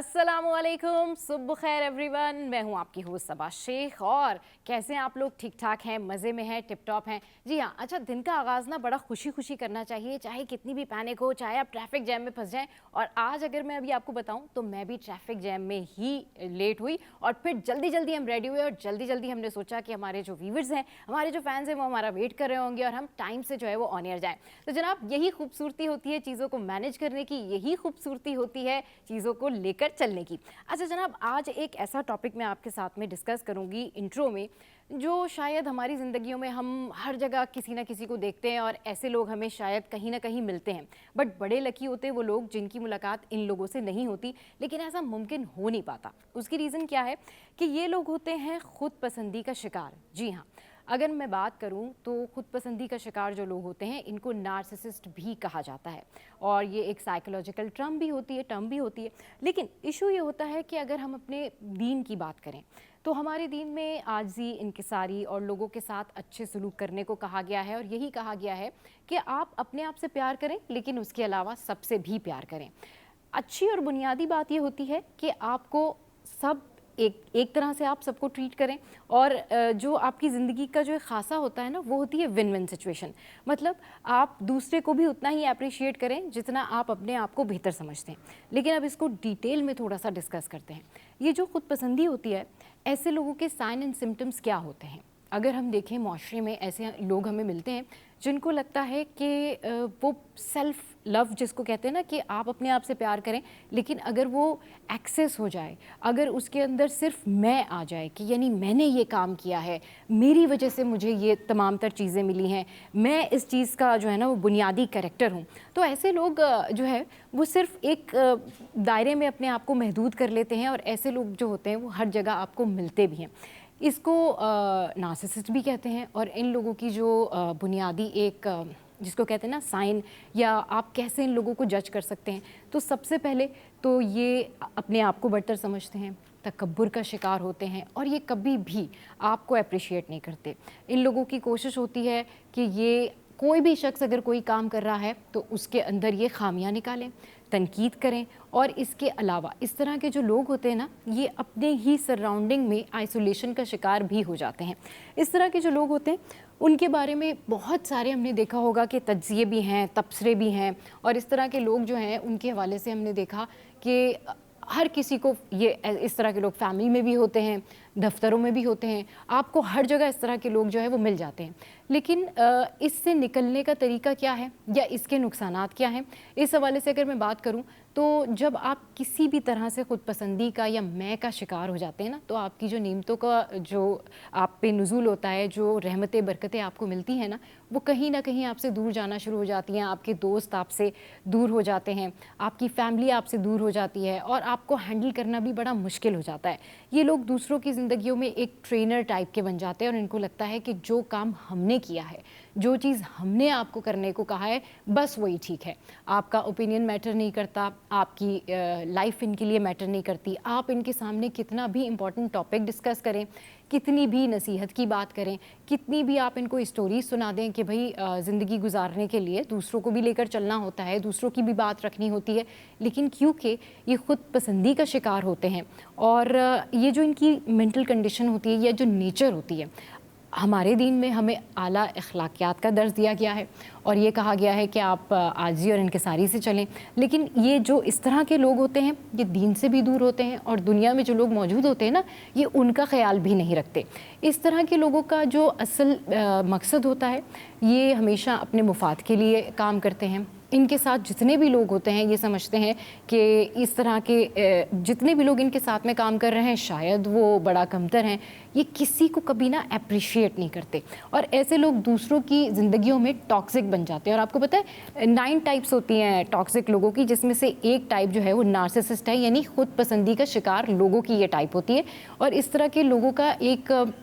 अस्सलामुअलैकुम, सुबह खैर एवरीवन। मैं हूं आपकी होस्ट सबा शेख। और कैसे हैं आप लोग? ठीक ठाक हैं, मज़े में हैं, टिप टॉप हैं? जी हाँ। अच्छा, दिन का आगाज़ ना बड़ा खुशी खुशी करना चाहिए, चाहे कितनी भी पैनिक हो, चाहे आप ट्रैफिक जैम में फंस जाएं। और आज अगर मैं अभी आपको बताऊं तो मैं भी ट्रैफिक जैम में ही लेट हुई और फिर जल्दी जल्दी हम रेडी हुए और जल्दी जल्दी हमने सोचा कि हमारे जो व्यूवर्स हैं, हमारे जो फैंस हैं, वो हमारा वेट कर रहे होंगे और हम टाइम से जो है वो ऑन एयर जाएँ। तो जनाब, यही खूबसूरती होती है चीज़ों को मैनेज करने की, यही खूबसूरती होती है चीज़ों को लेकर चलने की। अच्छा जनाब, आज एक ऐसा टॉपिक मैं आपके साथ में डिस्कस करूंगी इंट्रो में, जो शायद हमारी ज़िंदगियों में हम हर जगह किसी ना किसी को देखते हैं और ऐसे लोग हमें शायद कहीं ना कहीं मिलते हैं। बट बड़े लकी होते हैं वो लोग जिनकी मुलाकात इन लोगों से नहीं होती, लेकिन ऐसा मुमकिन हो नहीं पाता। उसकी रीज़न क्या है कि ये लोग होते हैं खुद पसंदी का शिकार। जी हाँ, अगर मैं बात करूं तो खुद पसंदी का शिकार जो लोग होते हैं इनको नार्सिसिस्ट भी कहा जाता है। और ये एक साइकोलॉजिकल टर्म भी होती है। लेकिन इशू ये होता है कि अगर हम अपने दीन की बात करें तो हमारे दीन में आजी, इंकिसारी और लोगों के साथ अच्छे सलूक करने को कहा गया है। और यही कहा गया है कि आप अपने आप से प्यार करें, लेकिन उसके अलावा सबसे भी प्यार करें। अच्छी और बुनियादी बात ये होती है कि आपको सब एक तरह से आप सबको ट्रीट करें। और जो आपकी ज़िंदगी का जो एक खासा होता है ना, वो होती है विन विन सिचुएशन। मतलब आप दूसरे को भी उतना ही अप्रिशिएट करें जितना आप अपने आप को बेहतर समझते हैं। लेकिन अब इसको डिटेल में थोड़ा सा डिस्कस करते हैं। ये जो खुद पसंदी होती है, ऐसे लोगों के साइन एंड सिम्टम्स क्या होते हैं? अगर हम देखें, माशरे में ऐसे लोग हमें मिलते हैं जिनको लगता है कि वो सेल्फ लव जिसको कहते हैं ना, कि आप अपने आप से प्यार करें, लेकिन अगर वो एक्सेस हो जाए, अगर उसके अंदर सिर्फ मैं आ जाए कि यानी मैंने ये काम किया है, मेरी वजह से मुझे ये तमाम तर चीज़ें मिली हैं, मैं इस चीज़ का जो है ना वो बुनियादी कैरेक्टर हूँ, तो ऐसे लोग जो है वो सिर्फ एक दायरे में अपने आप को महदूद कर लेते हैं। और ऐसे लोग जो होते हैं वो हर जगह आपको मिलते भी हैं। इसको नार्सिसिस्ट भी कहते हैं। और इन लोगों की जो बुनियादी एक जिसको कहते हैं ना साइन, या आप कैसे इन लोगों को जज कर सकते हैं, तो सबसे पहले तो ये अपने आप को बढ़तर समझते हैं, तकब्बुर का शिकार होते हैं और ये कभी भी आपको अप्रिशिएट नहीं करते। इन लोगों की कोशिश होती है कि ये कोई भी शख्स अगर कोई काम कर रहा है तो उसके अंदर ये खामियां निकालें, तनकीद करें। और इसके अलावा इस तरह के जो लोग होते हैं ना, ये अपने ही सराउंडिंग में आइसोलेशन का शिकार भी हो जाते हैं। इस तरह के जो लोग होते हैं उनके बारे में बहुत सारे हमने देखा होगा कि तज्ज़िये भी हैं, तबसरे भी हैं। और इस तरह के लोग जो हैं उनके हवाले से हमने देखा कि हर किसी को ये इस तरह के लोग फैमिली में भी होते हैं, दफ्तरों में भी होते हैं, आपको हर जगह इस तरह के लोग जो है वो मिल जाते हैं। लेकिन इससे निकलने का तरीका क्या है या इसके नुकसानात क्या हैं, इस हवाले से अगर मैं बात करूं तो जब आप किसी भी तरह से खुद पसंदी का या मैं का शिकार हो जाते हैं ना, तो आपकी जो नेमतों का जो आप पे नुज़ूल होता है, जो रहमतें बरकतें आपको मिलती हैं ना, वो कहीं ना कहीं आपसे दूर जाना शुरू हो जाती हैं। आपके दोस्त आपसे दूर हो जाते हैं, आपकी फैमिली आपसे दूर हो जाती है और आपको हैंडल करना भी बड़ा मुश्किल हो जाता है। ये लोग दूसरों की ज़िंदगियों में एक ट्रेनर टाइप के बन जाते हैं और इनको लगता है कि जो काम हमने किया है, जो चीज़ हमने आपको करने को कहा है, बस वही ठीक है। आपका ओपिनियन मैटर नहीं करता, आपकी लाइफ इनके लिए मैटर नहीं करती। आप इनके सामने कितना भी इम्पॉर्टेंट टॉपिक डिस्कस करें, कितनी भी नसीहत की बात करें, कितनी भी आप इनको स्टोरीज सुना दें कि भाई ज़िंदगी गुजारने के लिए दूसरों को भी लेकर चलना होता है, दूसरों की भी बात रखनी होती है, लेकिन क्योंकि ये खुद पसंदी का शिकार होते हैं और ये जो इनकी मेंटल कंडीशन होती है या जो नेचर होती है, हमारे दीन में हमें आला अखलाकियात का दर्ज दिया गया है और ये कहा गया है कि आप आजी और इनकिसारी से चलें। लेकिन ये जो इस तरह के लोग होते हैं ये दीन से भी दूर होते हैं और दुनिया में जो लोग मौजूद होते हैं ना, ये उनका ख्याल भी नहीं रखते। इस तरह के लोगों का जो असल मकसद होता है, ये हमेशा अपने मुफाद के लिए काम करते हैं। इनके साथ जितने भी लोग होते हैं ये समझते हैं कि इस तरह के जितने भी लोग इनके साथ में काम कर रहे हैं शायद वो बड़ा कमतर हैं। ये किसी को कभी ना अप्रिशिएट नहीं करते और ऐसे लोग दूसरों की ज़िंदगियों में टॉक्सिक बन जाते हैं। और आपको पता है 9 टाइप्स होती हैं टॉक्सिक लोगों की, जिसमें से एक टाइप जो है वो नार्सिसिस्ट है, यानी खुद पसंदी का शिकार लोगों की ये टाइप होती है। और इस तरह के लोगों का एक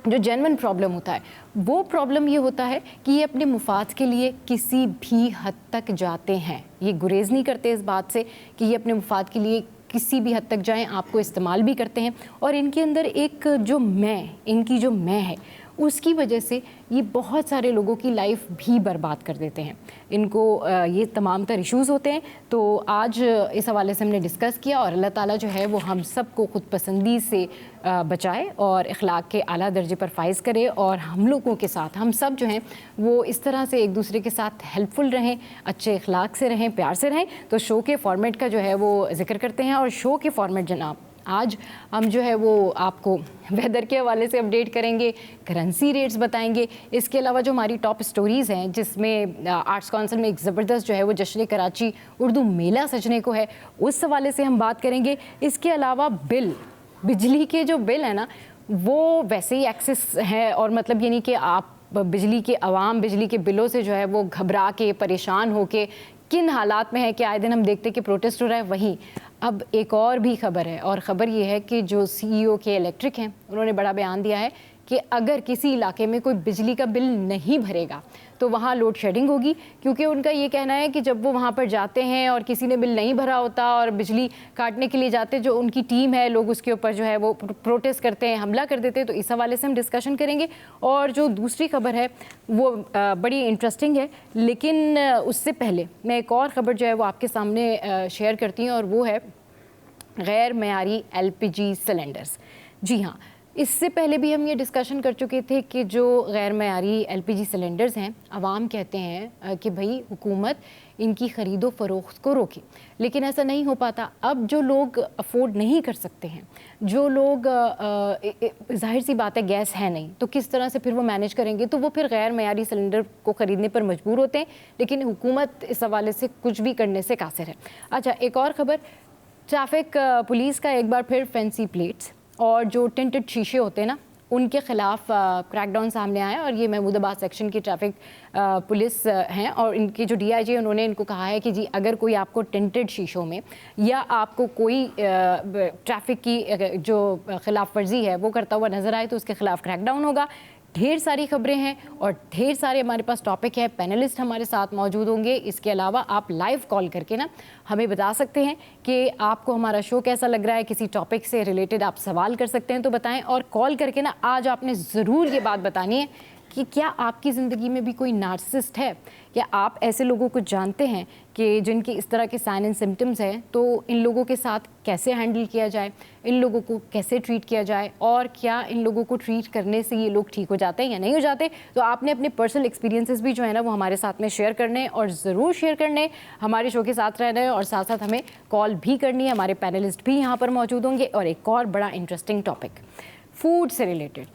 जो जेन्युइन प्रॉब्लम होता है, वो प्रॉब्लम ये होता है कि ये अपने मुफाद के लिए किसी भी हद तक जाते हैं। ये गुरेज नहीं करते इस बात से कि ये अपने मुफाद के लिए किसी भी हद तक जाएं, आपको इस्तेमाल भी करते हैं। और इनके अंदर एक जो मैं, इनकी जो मैं है उसकी वजह से ये बहुत सारे लोगों की लाइफ भी बर्बाद कर देते हैं। इनको ये तमाम तर इश्यूज़ होते हैं। तो आज इस हवाले से हमने डिस्कस किया और अल्लाह ताला जो है वो हम सब को खुद पसंदी से बचाए और अखलाक के आला दर्जे पर फाइज़ करे, और हम लोगों के साथ हम सब जो हैं वो इस तरह से एक दूसरे के साथ हेल्पफुल रहें, अच्छे अखलाक से रहें, प्यार से रहें। तो शो के फॉर्मेट का जो है वो ज़िक्र करते हैं, और शो के फॉर्मेट जनाब आज हम जो है वो आपको वेदर के हवाले से अपडेट करेंगे, करेंसी रेट्स बताएंगे, इसके अलावा जो हमारी टॉप स्टोरीज़ हैं जिसमें आर्ट्स काउंसिल में एक ज़बरदस्त जो है वो जश्न कराची उर्दू मेला सजने को है, उस हवाले से हम बात करेंगे। इसके अलावा बिजली के जो बिल है ना वो वैसे ही एक्सेस है, और मतलब ये नहीं कि आप बिजली के बिजली के बिलों से जो है वो घबरा के परेशान होके किन हालात में है कि आए दिन हम देखते कि प्रोटेस्ट हो रहा है। वहीं अब एक और भी खबर है, और ख़बर ये है कि जो CEO के इलेक्ट्रिक हैं उन्होंने बड़ा बयान दिया है कि अगर किसी इलाके में कोई बिजली का बिल नहीं भरेगा तो वहाँ लोड शेडिंग होगी, क्योंकि उनका ये कहना है कि जब वो वहाँ पर जाते हैं और किसी ने बिल नहीं भरा होता और बिजली काटने के लिए जाते, जो उनकी टीम है लोग उसके ऊपर जो है वो प्रोटेस्ट करते हैं, हमला कर देते हैं। तो इस हवाले से हम डिस्कशन करेंगे। और जो दूसरी खबर है वो बड़ी इंटरेस्टिंग है, लेकिन उससे पहले मैं एक और ख़बर जो है वो आपके सामने शेयर करती हूँ, और वो है गैर मयारी LPG सिलेंडर्स। जी हाँ, इससे पहले भी हम ये डिस्कशन कर चुके थे कि जो गैर मयारी LPG सिलेंडर्स हैं, आवाम कहते हैं कि भाई हुकूमत इनकी ख़रीदो फ़रोख्त को रोके, लेकिन ऐसा नहीं हो पाता। अब जो लोग अफोर्ड नहीं कर सकते हैं, जो लोग जाहिर सी बात है गैस है नहीं, तो किस तरह से फिर वो मैनेज करेंगे, तो वो फिर गैर मयारी सिलेंडर को ख़रीदने पर मजबूर होते हैं। लेकिन हुकूमत इस हवाले से कुछ भी करने से कासिर है। अच्छा, एक और ख़बर, ट्रैफिक पुलिस का एक बार फिर फैंसी प्लेट्स और जो टिंटेड शीशे होते हैं ना उनके ख़िलाफ़ क्रैकडाउन सामने आया, और ये महमूदाबाद सेक्शन की ट्रैफिक पुलिस हैं, और इनके जो DIG उन्होंने इनको कहा है कि जी अगर कोई आपको टिंटेड शीशों में या आपको कोई ट्रैफिक की जो खिलाफ वर्जी है वो करता हुआ नज़र आए तो उसके ख़िलाफ़ क्रैकडाउन होगा। ढेर सारी खबरें हैं और ढेर सारे हमारे पास टॉपिक है, पैनलिस्ट हमारे साथ मौजूद होंगे। इसके अलावा आप लाइव कॉल करके ना हमें बता सकते हैं कि आपको हमारा शो कैसा लग रहा है, किसी टॉपिक से रिलेटेड आप सवाल कर सकते हैं तो बताएं। और कॉल करके ना आज आपने ज़रूर ये बात बतानी है कि क्या आपकी ज़िंदगी में भी कोई नार्सिसिस्ट है, क्या आप ऐसे लोगों को जानते हैं कि जिनके इस तरह के साइन एंड सिम्टम्स हैं, तो इन लोगों के साथ कैसे हैंडल किया जाए, इन लोगों को कैसे ट्रीट किया जाए, और क्या इन लोगों को ट्रीट करने से ये लोग ठीक हो जाते हैं या नहीं हो जाते। तो आपने अपने पर्सनल एक्सपीरियंसेस भी जो है ना वो हमारे साथ में शेयर करने, और ज़रूर शेयर करने, हमारे शो के साथ रहना है, और साथ साथ हमें कॉल भी करनी है। हमारे पैनलिस्ट भी यहाँ पर मौजूद होंगे। और एक और बड़ा इंटरेस्टिंग टॉपिक, फूड से रिलेटेड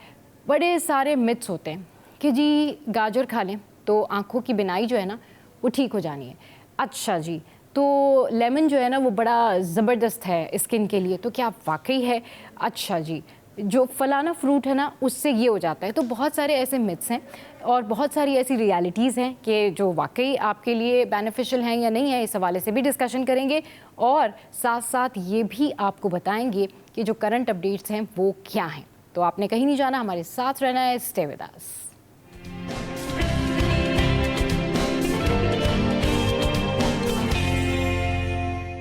बड़े सारे मिथ्स होते हैं कि जी गाजर खा लें तो आँखों की बिनाई जो है ना वो ठीक हो जानी है। अच्छा जी, तो लेमन जो है ना वो बड़ा ज़बरदस्त है स्किन के लिए, तो क्या वाकई है? अच्छा जी, जो फलाना फ्रूट है ना उससे ये हो जाता है। तो बहुत सारे ऐसे मिथ्स हैं और बहुत सारी ऐसी रियलिटीज़ हैं कि जो वाकई आपके लिए बेनिफिशियल हैं या नहीं है। इस हवाले से भी डिस्कशन करेंगे, और साथ साथ ये भी आपको बताएंगे कि जो करंट अपडेट्स हैं वो क्या हैं। तो आपने कहीं नहीं जाना, हमारे साथ रहना है। Stay with us.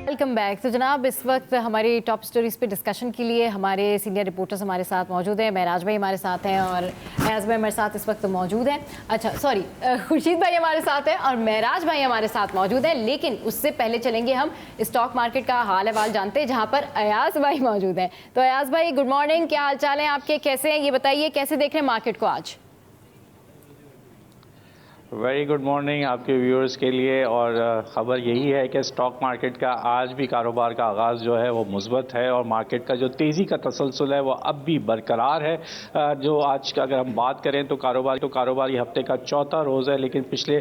Welcome back. तो जनाब इस वक्त हमारी टॉप स्टोरीज पे डिस्कशन के लिए हमारे सीनियर रिपोर्टर्स हमारे साथ मौजूद हैं। महराज भाई हमारे साथ हैं और अयाज भाई हमारे साथ इस वक्त मौजूद हैं। अच्छा सॉरी, खुर्शीद भाई हमारे साथ हैं और महराज भाई हमारे साथ मौजूद हैं। लेकिन उससे पहले चलेंगे हम स्टॉक मार्केट का हाल अहवाल जानते हैं, जहाँ पर अयाज भाई मौजूद हैं। तो अयाज भाई गुड मॉर्निंग, क्या हाल चाल है आपके, कैसे हैं ये बताइए, कैसे देख रहे हैं मार्केट को आज? वेरी गुड मॉर्निंग आपके व्यूअर्स के लिए। और ख़बर यही है कि स्टॉक मार्केट का आज भी कारोबार का आगाज़ जो है वो मुस्बत है, और मार्केट का जो तेज़ी का तसलसल है वो अब भी बरकरार है। जो आज का अगर हम बात करें तो कारोबारी हफ्ते का चौथा रोज़ है, लेकिन पिछले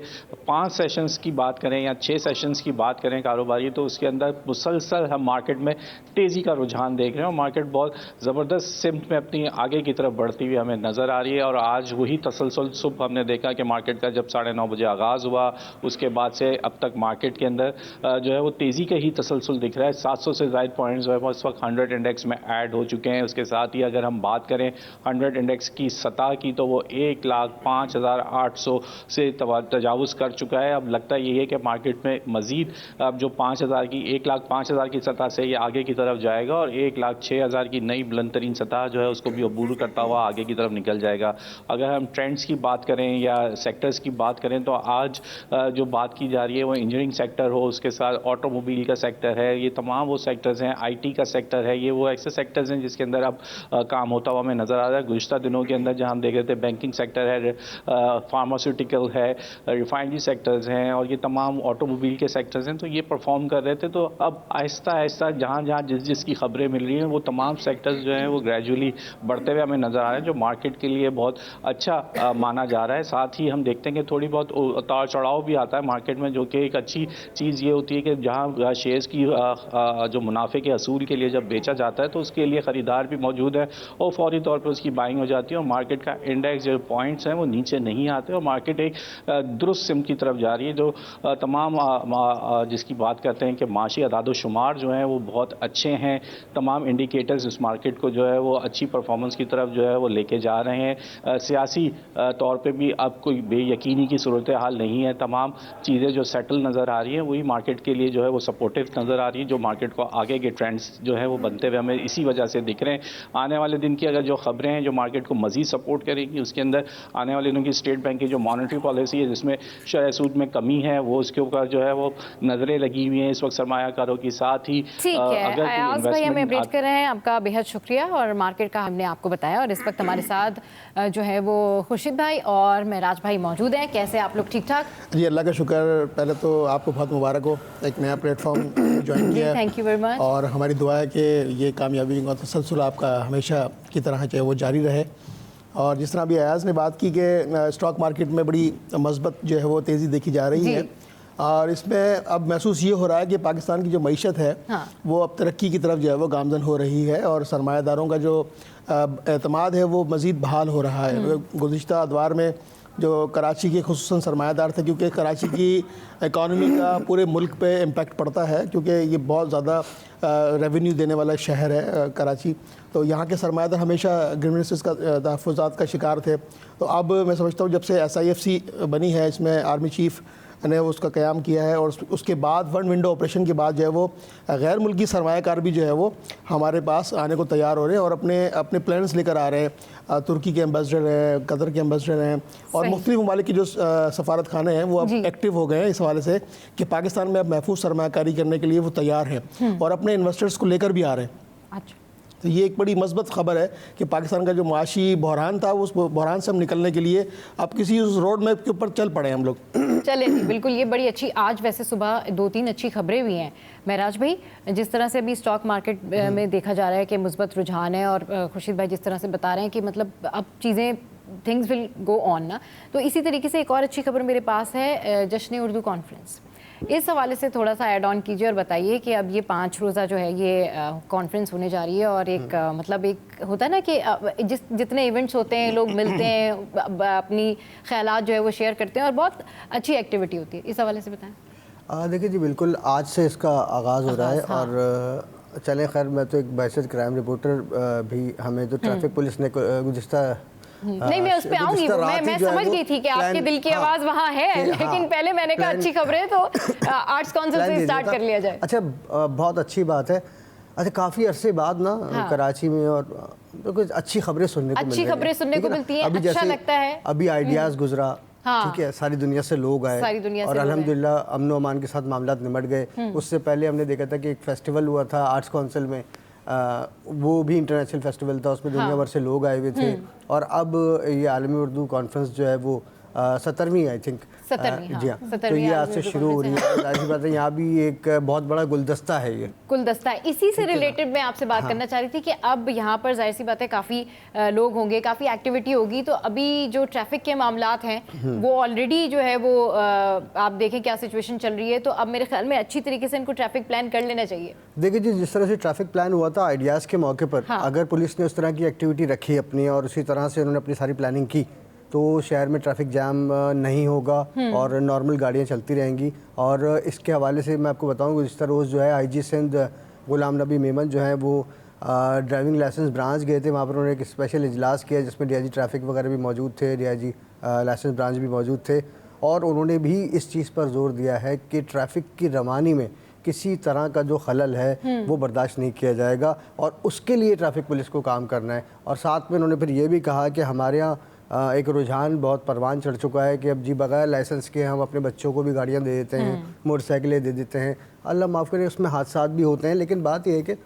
5 सेशंस की बात करें या 6 सेशंस की बात करें कारोबारी, तो उसके अंदर मुसलसल हम मार्केट में तेज़ी का रुझान देख रहे हैं, और मार्केट बहुत ज़बरदस्त सिमत में अपनी आगे की तरफ बढ़ती हुई हमें नज़र आ रही है। और आज वही तसलसल सुबह हमने देखा कि मार्केट का जब 9:30 बजे आगाज़ हुआ, उसके बाद से अब तक मार्केट के अंदर जो है वो तेज़ी का ही तसलसल दिख रहा है। 700 से ज़ायद पॉइंट्स जो है वो इस वक्त 100 इंडेक्स में ऐड हो चुके हैं। उसके साथ ही अगर हम बात करें 100 इंडेक्स की सतह की, तो वो 1,05,800 से तजावुज़ कर चुका है। अब लगता यही है कि मार्केट में मज़ीद अब जो 1,05,000 की सतह से ये आगे की तरफ जाएगा और 1,06,000 की नई बुलंद तरीन सतह जो है उसको भी अबूर करता हुआ आगे की तरफ निकल जाएगा। अगर हम ट्रेंड्स की बात करें या सेक्टर्स की बात करें, तो आज जो बात की जा रही है वो इंजीनियरिंग सेक्टर हो, उसके साथ ऑटोमोबाइल का सेक्टर है, ये तमाम वो सेक्टर्स हैं, आईटी का सेक्टर है, ये वो ऐसे सेक्टर्स हैं जिसके अंदर अब काम होता हुआ हमें नज़र आ रहा है। गुज़िश्ता दिनों के अंदर जहाँ हम देख रहे थे बैंकिंग सेक्टर है, फार्मास्यूटिकल है, रिफाइनरी सेक्टर्स हैं और ये तमाम ऑटोमोबाइल के सेक्टर्स हैं, तो ये परफॉर्म कर रहे थे। तो अब आहिस्ता आहिस्ता जहाँ जहाँ जिसकी खबरें मिल रही हैं वो तमाम सेक्टर्स जो हैं वो ग्रेजुअली बढ़ते हुए हमें नज़र आ रहे हैं, जो मार्केट के लिए बहुत अच्छा माना जा रहा है। साथ ही हम देखते हैं कि थोड़ी बहुत उतार चढ़ाव भी आता है मार्केट में, जो कि एक अच्छी चीज़ ये होती है कि जहाँ शेयर्स की जो मुनाफे के असूल के लिए जब बेचा जाता है तो उसके लिए ख़रीदार भी मौजूद है और फौरी तौर पर उसकी बाइंग हो जाती है और मार्केट का इंडेक्स जो पॉइंट्स हैं वो नीचे नहीं आते और मार्केट एक दुरुस्त सिम की तरफ जा रही है। जो तमाम जिसकी बात करते हैं कि माशी अदाद-ओ-शुमार जो हैं वो बहुत अच्छे हैं, तमाम इंडिकेटर्स इस मार्केट को जो है वो अच्छी परफॉर्मेंस की तरफ जो है वो लेके जा रहे हैं। सियासी तौर पे भी अब कोई बेयकीनी की सूरत हाल नहीं है, तमाम चीज़ें जो सेटल नज़र आ रही हैं वही मार्केट के लिए जो है वो सपोर्टिव नज़र आ रही है, जो मार्केट को आगे के ट्रेंड्स जो है वो बनते हुए हमें इसी वजह से दिख रहे हैं। आने वाले दिन की अगर जो खबरें हैं जो मार्केट को मज़ीद सपोर्ट करेगी, उसके अंदर आने वाले दिनों की स्टेट बैंक की जो मॉनेटरी पॉलिसी है जिसमें शरह सूद में कमी है वो उसके ऊपर जो है वो नज़रें लगी हुई हैं इस वक्त सरमायाकारों की। साथ ही ठीक है, अयाज भाई हमें अपडेट कर रहे हैं, आपका बेहद शुक्रिया और मार्केट का हमने आपको बताया। और इस वक्त हमारे साथ जो है वो खुर्शीद भाई और महराज भाई मौजूद हैं। कैसे आप लोग? ठीक ठाक जी, अल्लाह का शुक्र। पहले तो आपको बहुत मुबारक हो, एक नया प्लेटफॉर्म ज्वाइन किया। Thank you very much. और हमारी दुआ है कि ये कामयाबी और तसलसल आपका हमेशा की तरह चाहे वो जारी रहे। और जिस तरह अभी अयाज ने बात की कि स्टॉक मार्केट में बड़ी मस्बत जो है वो तेज़ी देखी जा रही है और इसमें अब महसूस ये हो रहा है कि पाकिस्तान की जो मईशत है वो अब तरक्की की तरफ जो है वो गामजन हो रही है और सरमायादारों का जो एतमाद है वो मज़ीद बहाल हो रहा है। गुज़िश्ता अदवार में जो कराची के खुसूसन सरमायादार थे, क्योंकि कराची की इकॉनमी का पूरे मुल्क पे इम्पैक्ट पड़ता है क्योंकि ये बहुत ज़्यादा रेवेन्यू देने वाला शहर है कराची, तो यहाँ के सरमायादार हमेशा ग्रीवेंसेस का तहफ़्फ़ुज़ात का शिकार थे। तो अब मैं समझता हूँ जब से SIFC बनी है, इसमें आर्मी चीफ़ ने उसका क़याम किया है और उसके बाद वन विंडो ऑपरेशन के बाद जो है वो गैर मुल्की सरमायाकार भी जो है वो हमारे पास आने को तैयार हो रहे हैं और अपने प्लान्स लेकर आ रहे हैं। तुर्की के एम्बेसडर हैं, कतर के एम्बेसडर हैं और मुख्तलिफ ममालिक की जो सफारत खाने हैं वो अब एक्टिव हो गए हैं इस हवाले से कि पाकिस्तान में अब महफूज सरमायाकारी करने के लिए वो तैयार हैं और अपने इन्वेस्टर्स को लेकर भी आ रहे हैं। अच्छा, तो ये एक बड़ी मस्बत खबर है कि पाकिस्तान का जो माशी बहरान था उस बहरान से हम निकलने के लिए अब किसी उस रोड मैप के ऊपर चल पड़े हम लोग। चले जी, बिल्कुल, ये बड़ी अच्छी, आज वैसे सुबह 2-3 अच्छी खबरें भी हैं। महराज भाई, जिस तरह से अभी स्टॉक मार्केट में देखा जा रहा है कि मुस्बत रुझान है और खुर्शीद भाई जिस तरह से बता रहे हैं कि मतलब अब चीज़ें थिंग्स विल गो ऑन ना, तो इसी तरीके से एक और अच्छी खबर मेरे पास है जश्न उर्दू कॉन्फ्रेंस। इस हवाले से थोड़ा सा ऐड ऑन कीजिए और बताइए कि अब ये 5 रोज़ा जो है ये कॉन्फ्रेंस होने जा रही है और एक मतलब एक होता है ना कि जितने इवेंट्स होते हैं लोग मिलते हैं, अपनी ख्यालात जो है वो शेयर करते हैं और बहुत अच्छी एक्टिविटी होती है। इस हवाले से बताएं। देखिए जी, बिल्कुल आज से इसका आगाज़ हो रहा है और चले खैर मैं तो एक बैसेज क्राइम रिपोर्टर भी हमें तो ट्रैफिक पुलिस ने गुज़िश्ता नहीं, मैं उस पे आऊंगी, मैं समझ गई थी कि आपके दिल की आवाज़ वहाँ है, लेकिन पहले मैंने कहा अच्छी खबरें तो आर्ट्स काउंसिल से स्टार्ट कर लिया जाए। अच्छा, बहुत अच्छी बात है। अच्छा, काफ़ी अरसे बाद ना कराची में और तो कुछ अच्छी खबरें सुनने को मिलती हैं, अच्छा लगता है। अभी आइडियाज़ गुजरा, ठीक है, सारी दुनिया से लोग आए और अल्हम्दुलिल्लाह अमन व अमान के साथ मामलात निमट गए। उससे पहले हमने देखा था कि एक फेस्टिवल हुआ था आर्ट्स काउंसिल में, वो भी इंटरनेशनल फेस्टिवल था, उसमें दुनिया भर से लोग आए हुए थे। और अब ये आलमी उर्दू कॉन्फ्रेंस जो है वो 17वीं आई थिंक 17वीं, जी हाँ, तो ये आज से शुरू हो रही है। जाहिर बात है यहाँ भी एक बहुत बड़ा गुलदस्ता है, ये गुलदस्ता है। इसी से रिलेटेड मैं आपसे बात करना चाह रही थी कि अब यहाँ पर जाहिर सी बात है काफ़ी लोग होंगे, काफ़ी एक्टिविटी होगी, तो अभी जो ट्रैफिक के मामलात हैं वो ऑलरेडी जो है वो आप देखें क्या सिचुएशन चल रही है, तो अब मेरे ख्याल में अच्छी तरीके से इनको ट्रैफिक प्लान कर लेना चाहिए। देखिए जी, जिस तरह से ट्रैफिक प्लान हुआ था आइडियाज़ के मौके पर, अगर पुलिस ने उस तरह की एक्टिविटी रखी अपनी और उसी तरह से उन्होंने अपनी सारी प्लानिंग की तो शहर में ट्रैफिक जैम नहीं होगा और नॉर्मल गाड़ियाँ चलती रहेंगी। और इसके हवाले से मैं आपको बताऊँ, गुज़िश्ता रोज़ जो है IG सिंध गुलाम नबी मेमन जो है वो ड्राइविंग लाइसेंस ब्रांच गए थे। वहाँ पर उन्होंने एक स्पेशल इजलास किया जिसमें DIG ट्रैफिक वगैरह भी मौजूद थे, DIG लाइसेंस ब्रांच भी मौजूद थे, और उन्होंने भी इस चीज़ पर जोर दिया है कि ट्रैफिक की रवानी में किसी तरह का जो खलल है वो बर्दाश्त नहीं किया जाएगा और उसके लिए ट्रैफिक पुलिस को काम करना है। और साथ में उन्होंने फिर ये भी कहा कि हमारे यहाँ एक रुझान बहुत परवान चढ़ चुका है कि अब जी बगैर लाइसेंस के हम अपने बच्चों को भी गाड़ियाँ दे देते हैं, मोटरसाइकिलें दे देते हैं। अल्लाह माफ़ करे, उसमें हादसा भी होते हैं, लेकिन बात यह है कि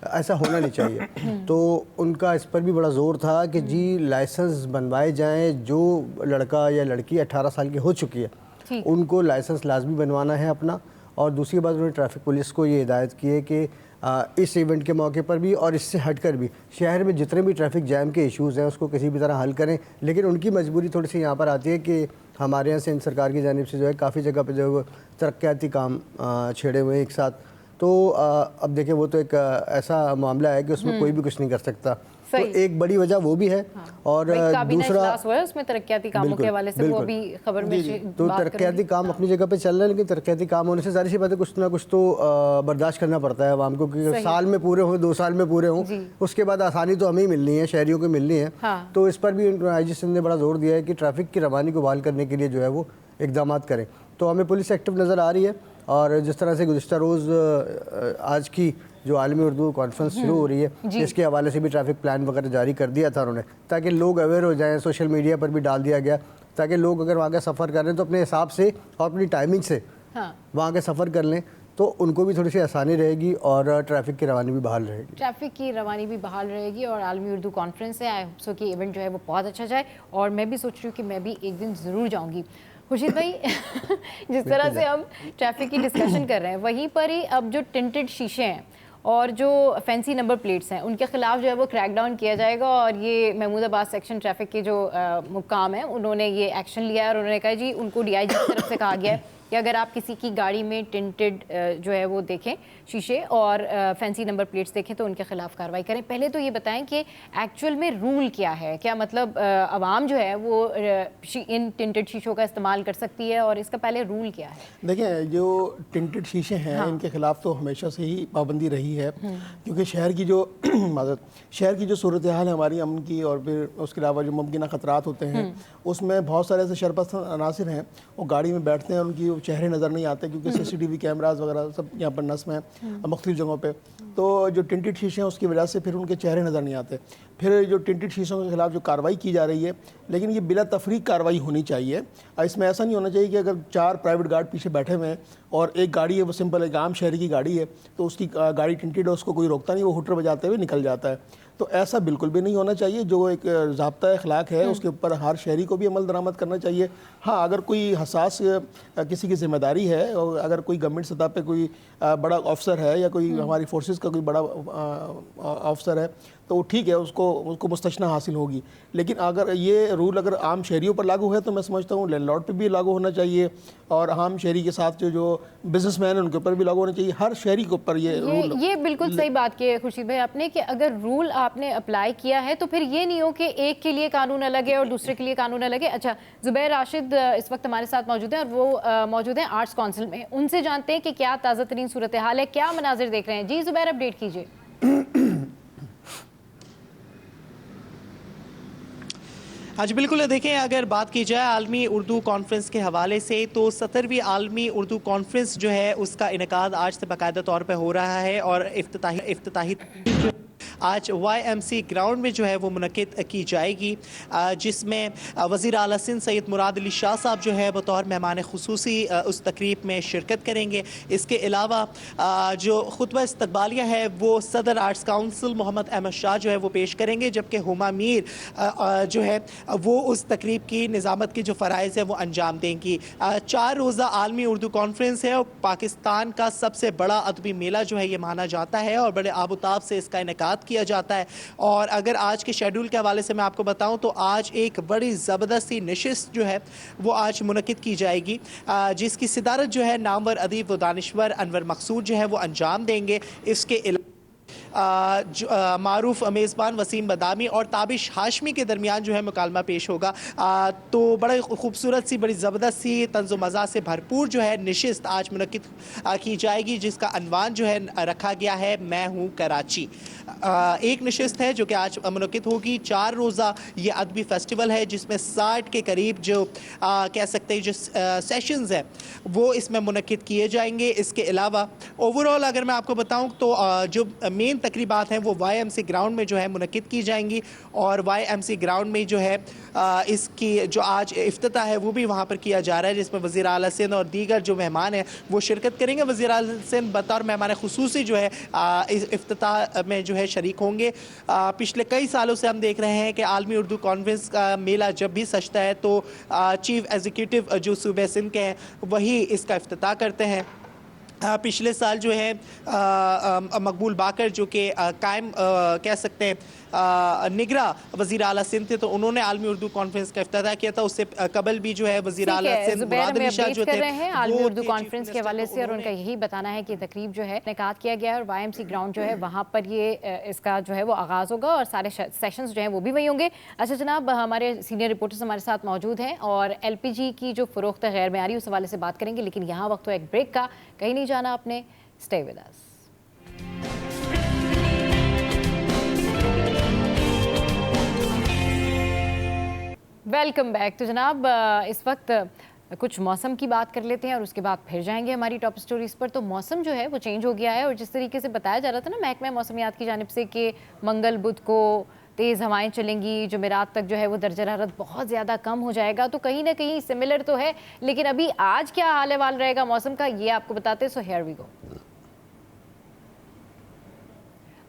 ऐसा होना नहीं चाहिए। तो उनका इस पर भी बड़ा ज़ोर था कि जी लाइसेंस बनवाए जाएं। जो लड़का या लड़की 18 साल की हो चुकी है उनको लाइसेंस लाजमी बनवाना है अपना। और दूसरी बात, उन्होंने ट्रैफिक पुलिस को ये हिदायत की है कि इस इवेंट के मौके पर भी और इससे हटकर भी शहर में जितने भी ट्रैफिक जैम के इश्यूज़ हैं उसको किसी भी तरह हल करें। लेकिन उनकी मजबूरी थोड़ी सी यहाँ पर आती है कि हमारे यहाँ सिंध सरकार की जानिब से जो है काफ़ी जगह पर जो है तरक्याती काम छेड़े हुए हैं एक साथ। तो अब देखिए, वो तो एक ऐसा मामला है कि उसमें कोई भी कुछ नहीं कर सकता। तो एक बड़ी वजह वो भी है। और दूसरा हुआ है उसमें तरक्याती कामों के हवाले से, वो अभी खबर में तो तरक्याती काम अपनी जगह पे चल रहे हैं, लेकिन तरक्याती काम होने से जाहिर सी बात है कुछ ना कुछ तो बर्दाश्त करना पड़ता है आवाम को, क्योंकि साल में पूरे हों, 2 साल में पूरे हों, उसके बाद आसानी तो हमें ही मिलनी है, शहरियों को मिलनी है। तो इस पर भी IG सिंध ने बड़ा जोर दिया है कि ट्रैफिक की रवानी को बहाल करने के लिए जो है वो इकदाम करें। तो हमें पुलिस एक्टिव नज़र आ रही है। और जिस तरह से गुज़िश्ता रोज़ आज की जो आलमी उर्दू कॉन्फ्रेंस शुरू हो रही है, इसके हवाले से भी ट्रैफिक प्लान वगैरह जारी कर दिया था उन्होंने, ताकि लोग अवेयर हो जाएं। सोशल मीडिया पर भी डाल दिया गया ताकि लोग अगर वहाँ का सफ़र कर रहे हैं तो अपने हिसाब से और अपनी टाइमिंग से वहाँ का सफ़र कर लें, तो उनको भी थोड़ी सी आसानी रहेगी और ट्रैफिक की रवानी भी बहाल रहेगी। ट्रैफिक की रवानी भी बहाल रहेगी। और आलमी उर्दू कॉन्फ्रेंस है, आई होप सो कि इवेंट जो है वो बहुत अच्छा जाए। और मैं भी सोच रही हूँ कि मैं भी एक दिन ज़रूर जाऊँगी। खुर्शीद भाई, जिस तरह से हम ट्रैफिक की डिस्कशन कर रहे हैं, वहीं पर ही अब जो टिंटेड शीशे हैं और जो फैंसी नंबर प्लेट्स हैं उनके खिलाफ जो है वो क्रैकडाउन किया जाएगा। और ये महमूदाबाद सेक्शन ट्रैफिक के जो मुकाम है उन्होंने ये एक्शन लिया है और उन्होंने कहा जी उनको DIG की तरफ से कहा गया है कि अगर आप किसी की गाड़ी में टिंटेड जो है वो देखें शीशे और फैंसी नंबर प्लेट्स देखें तो उनके खिलाफ कार्रवाई करें। पहले तो ये बताएं कि एक्चुअल में रूल क्या है, क्या मतलब आवाम जो है वो इन टिंटेड शीशों का इस्तेमाल कर सकती है और इसका पहले रूल क्या है? देखें, जो टिंटेड शीशे हैं इनके खिलाफ तो हमेशा से ही पाबंदी रही है, क्योंकि शहर की जो सूरत हाल है हमारी अमन की, और फिर उसके अलावा जो मुमकिन ख़तरात होते हैं उसमें बहुत सारे ऐसे शरपस्त अनासिर हैं, वो गाड़ी में बैठते हैं, उनकी चेहरे नज़र नहीं आते क्योंकि CCTV कैमराज वगैरह सब यहाँ पर नस्ब हैं मुख्तलिफ जगहों पे। तो जो टिंटेड शीशे हैं उसकी वजह से फिर उनके चेहरे नज़र नहीं आते। फिर जो टिंटेड शीशों के खिलाफ जो कार्रवाई की जा रही है, लेकिन ये बिला तफरीक कार्रवाई होनी चाहिए। इसमें ऐसा नहीं होना चाहिए कि अगर 4 प्राइवेट गार्ड पीछे बैठे हुए हैं और एक गाड़ी है वो सिंपल एक आम शहरी की गाड़ी है, तो उसकी गाड़ी टिंटेड है, उसको कोई रोकता नहीं, वो हुटर बजाते हुए निकल जाता है। तो ऐसा बिल्कुल भी नहीं होना चाहिए। जो एक ज़ाब्ता अखलाक है उसके ऊपर हर शहरी को भी अमल दरामद करना चाहिए। हाँ, अगर कोई हसास किसी की जिम्मेदारी है और अगर कोई गवर्नमेंट सतह पे कोई बड़ा अफसर है या कोई हमारी फोर्सेस का कोई बड़ा अफसर है तो ठीक है, उसको मुस्तशना हासिल होगी। लेकिन अगर ये रूल अगर आम शहरियों पर लागू है तो मैं समझता हूँ लैंडलॉर्ड पे भी लागू होना चाहिए और आम शहरी के साथ जो बिजनेसमैन है उनके ऊपर भी लागू होना चाहिए। हर शहरी के ऊपर ये बिल्कुल सही बात की है खुर्शीद भाई आपने कि अगर रूल आपने अप्लाई किया है तो फिर ये नहीं हो कि एक के लिए कानून अलग है और दूसरे के लिए कानून अलग है। अच्छा, जुबैर राशिद इस वक्त हमारे साथ मौजूद हैं और वो मौजूद हैं आर्ट्स काउंसिल में। उनसे जानते हैं कि क्या ताज़ा तरीन सूरत हाल है, क्या मनाजिर देख रहे हैं। जी जुबैर, अपडेट कीजिए। आज बिल्कुल देखें, अगर बात की जाए आलमी उर्दू कॉन्फ्रेंस के हवाले से तो 17वीं आलमी उर्दू कॉन्फ्रेंस जो है उसका इनेकाद आज से बाकायदा तौर पर हो रहा है और इफ्तिताही आज YMC ग्राउंड में जो है वो मुनक़िद की जाएगी, जिसमें वज़ीर आला सिंध सैयद मुराद अली शाह साहब जो है बतौर मेहमान खुसूसी उस तकरीब में शिरकत करेंगे। इसके अलावा जो खुतबा इस्तक़बालिया है वो सदर आर्ट्स काउंसिल मोहम्मद अहमद शाह जो है वो पेश करेंगे, जबकि हुमा मीर जो है वो उस तकरीब की निज़ामत के जो फ़राइज़ है वो अंजाम देंगी। 4 रोज़ा आलमी उर्दू कॉन्फ्रेंस है और पाकिस्तान का सबसे बड़ा अदबी मेला जो है ये माना जाता है और बड़े आबोताब से इसका इनेकाद किया जाता है। और अगर आज के शेड्यूल के हवाले से मैं आपको बताऊं तो आज एक बड़ी ज़बरदस्त सी नशिस्त जो है वो आज मुनक़िद की जाएगी, जिसकी सिदारत जो है नामवर अदीब व दानिश्वर अनवर मकसूद जो है वो अंजाम देंगे। इसके मारूफ मेज़बान वसीम बदामी और ताबिश हाशमी के दरमियान जो है मुकालमा पेश होगा। तो बड़ा खूबसूरत सी, बड़ी ज़बरदस्त सी, तंज़ो मज़ा से भरपूर जो है नशिस्त आज मुनक्किद की जाएगी, जिसका अनवान जो है रखा गया है मैं हूँ कराची। एक नशिस्त है जो कि आज मुनक्किद होगी। 4 रोज़ा ये अदबी फेस्टिवल है जिसमें 60 के करीब जो कह सकते हैं जो सेशंस हैं वो इसमें मुनक्किद किए जाएंगे। इसके अलावा ओवरऑल अगर मैं आपको बताऊं तो जो मेन तकरीबात हैं वो YMC ग्राउंड में जो है मुनक्किद की जाएंगी और YMC ग्राउंड में जो है इसकी जो आज इफ्तिताह है वो भी वहाँ पर किया जा रहा है, जिसमें वज़ीर आला सिंध और दीगर जो मेहमान हैं वो शिरकत करेंगे। वज़ीर आला सिंध बतौर मेहमान खुसूसी जो है इस इफ्तिताह में जो है शरीक होंगे। पिछले कई सालों से हम देख रहे हैं कि आलमी उर्दू कॉन्फ्रेंस का मेला जब भी सजता है तो चीफ एग्जीक्यूटिव जो सूबे सिंध के हैं वही इसका इफ्तिताह करते हैं। पिछले साल जो है मकबूल बाकर जो कि कायम कह सकते हैं निगरा वज़ीर आला सिंध थे, तो उन्होंने आलमी उर्दू कॉन्फ्रेंस का इफ्तिताह किया था। उससे कबल भी जो है वज़ीर आला सिंध मुराद अली शाह जो थे आलमी उर्दू कॉन्फ्रेंस के हवाले से, और उनका यही बताना है कि तकरीब जो है इनेकाद किया गया है और YMC ग्राउंड जो है वहाँ पर ये इसका जो है वो आगाज़ होगा और सारे सेशंस जो हैं वो भी वही होंगे। अच्छा जनाब, हमारे सीनियर रिपोर्टर्स हमारे साथ मौजूद हैं और LPG की जो फ़रोख्त गैर मेयारी उस हवाले से बात करेंगे, लेकिन यहाँ वक्त तो एक ब्रेक का, कहीं नहीं जाना आपने, stay with us. Welcome back. तो जनाब इस वक्त कुछ मौसम की बात कर लेते हैं और उसके बाद फिर जाएंगे हमारी टॉप स्टोरीज पर। तो मौसम जो है वो चेंज हो गया है और जिस तरीके से बताया जा रहा था ना महकमा मौसमियात की जानिब से कि मंगल बुध को तेज़ हवाएं चलेंगी, जुमेरात तक जो है वो दर्जा हरारत बहुत ज़्यादा कम हो जाएगा, तो कहीं ना कहीं सिमिलर तो है। लेकिन अभी आज क्या हाल हवाल रहेगा मौसम का ये आपको बताते हैं, सो हियर वी गो।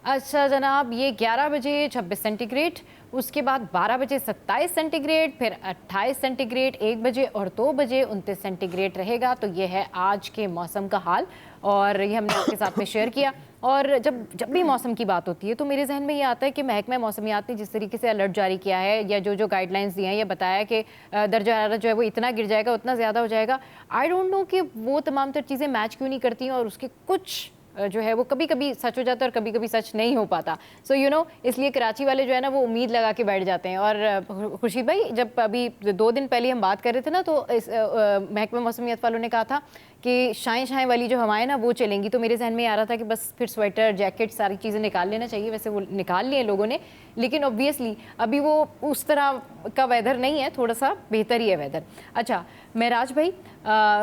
अच्छा जनाब, ये 11 बजे 26 सेंटीग्रेड, उसके बाद 12 बजे 27 सेंटीग्रेड, फिर 28 सेंटीग्रेड, 1 बजे और 2 बजे 29 सेंटीग्रेड रहेगा। तो ये है आज के मौसम का हाल और ये हमने आपके साथ में शेयर किया। और जब भी मौसम की बात होती है तो मेरे जहन में ये आता है कि महकमा मौसमियात ने जिस तरीके से अलर्ट जारी किया है या जो गाइडलाइंस दी हैं, ये बताया कि दर्जा हरारत जो है वो इतना गिर जाएगा, उतना ज़्यादा हो जाएगा। आई डोंट नो कि वो तमाम तर चीज़ें मैच क्यों नहीं करती हैं और उसके कुछ जो है वो कभी कभी सच हो जाता है और कभी कभी सच नहीं हो पाता। सो यू नो, इसलिए कराची वाले जो है ना वो उम्मीद लगा के बैठ जाते हैं। और खुर्शीद भाई, जब अभी 2 दिन पहले हम बात कर रहे थे ना तो इस महकमा मौसमियात वालों ने कहा था कि शाएं वाली जो हवाएं ना वो चलेंगी, तो मेरे जहन में आ रहा था कि बस फिर स्वेटर जैकेट सारी चीज़ें निकाल लेना चाहिए। वैसे वो निकाल लिए लोगों ने, लेकिन ऑब्वियसली अभी वो उस तरह का वेदर नहीं है, थोड़ा सा बेहतर ही है वेदर। अच्छा महराज भाई,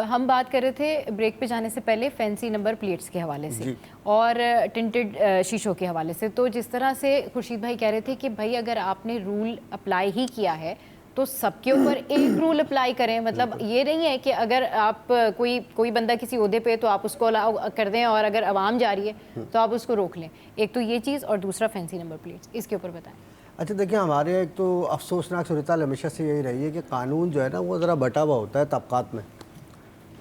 हम बात कर रहे थे ब्रेक पे जाने से पहले फैंसी नंबर प्लेट्स के हवाले से और टिंटेड शीशों के हवाले से। तो जिस तरह से खुर्शीद भाई कह रहे थे कि भाई अगर आपने रूल अप्लाई ही किया है तो सबके ऊपर एक रूल अप्लाई करें। मतलब ये नहीं है कि अगर आप कोई बंदा किसी ओहदे पे तो आप उसको अलाउ कर दें और अगर आवाम जा रही है तो आप उसको रोक लें। एक तो ये चीज़ और दूसरा फैंसी नंबर प्लेट्स, इसके ऊपर बताएं। अच्छा देखिए, हमारे एक तो अफसोसनाक सूरत-ए-हाल हमेशा से यही रही है कि कानून जो है ना वो ज़रा बटा हुआ होता है तबकात में।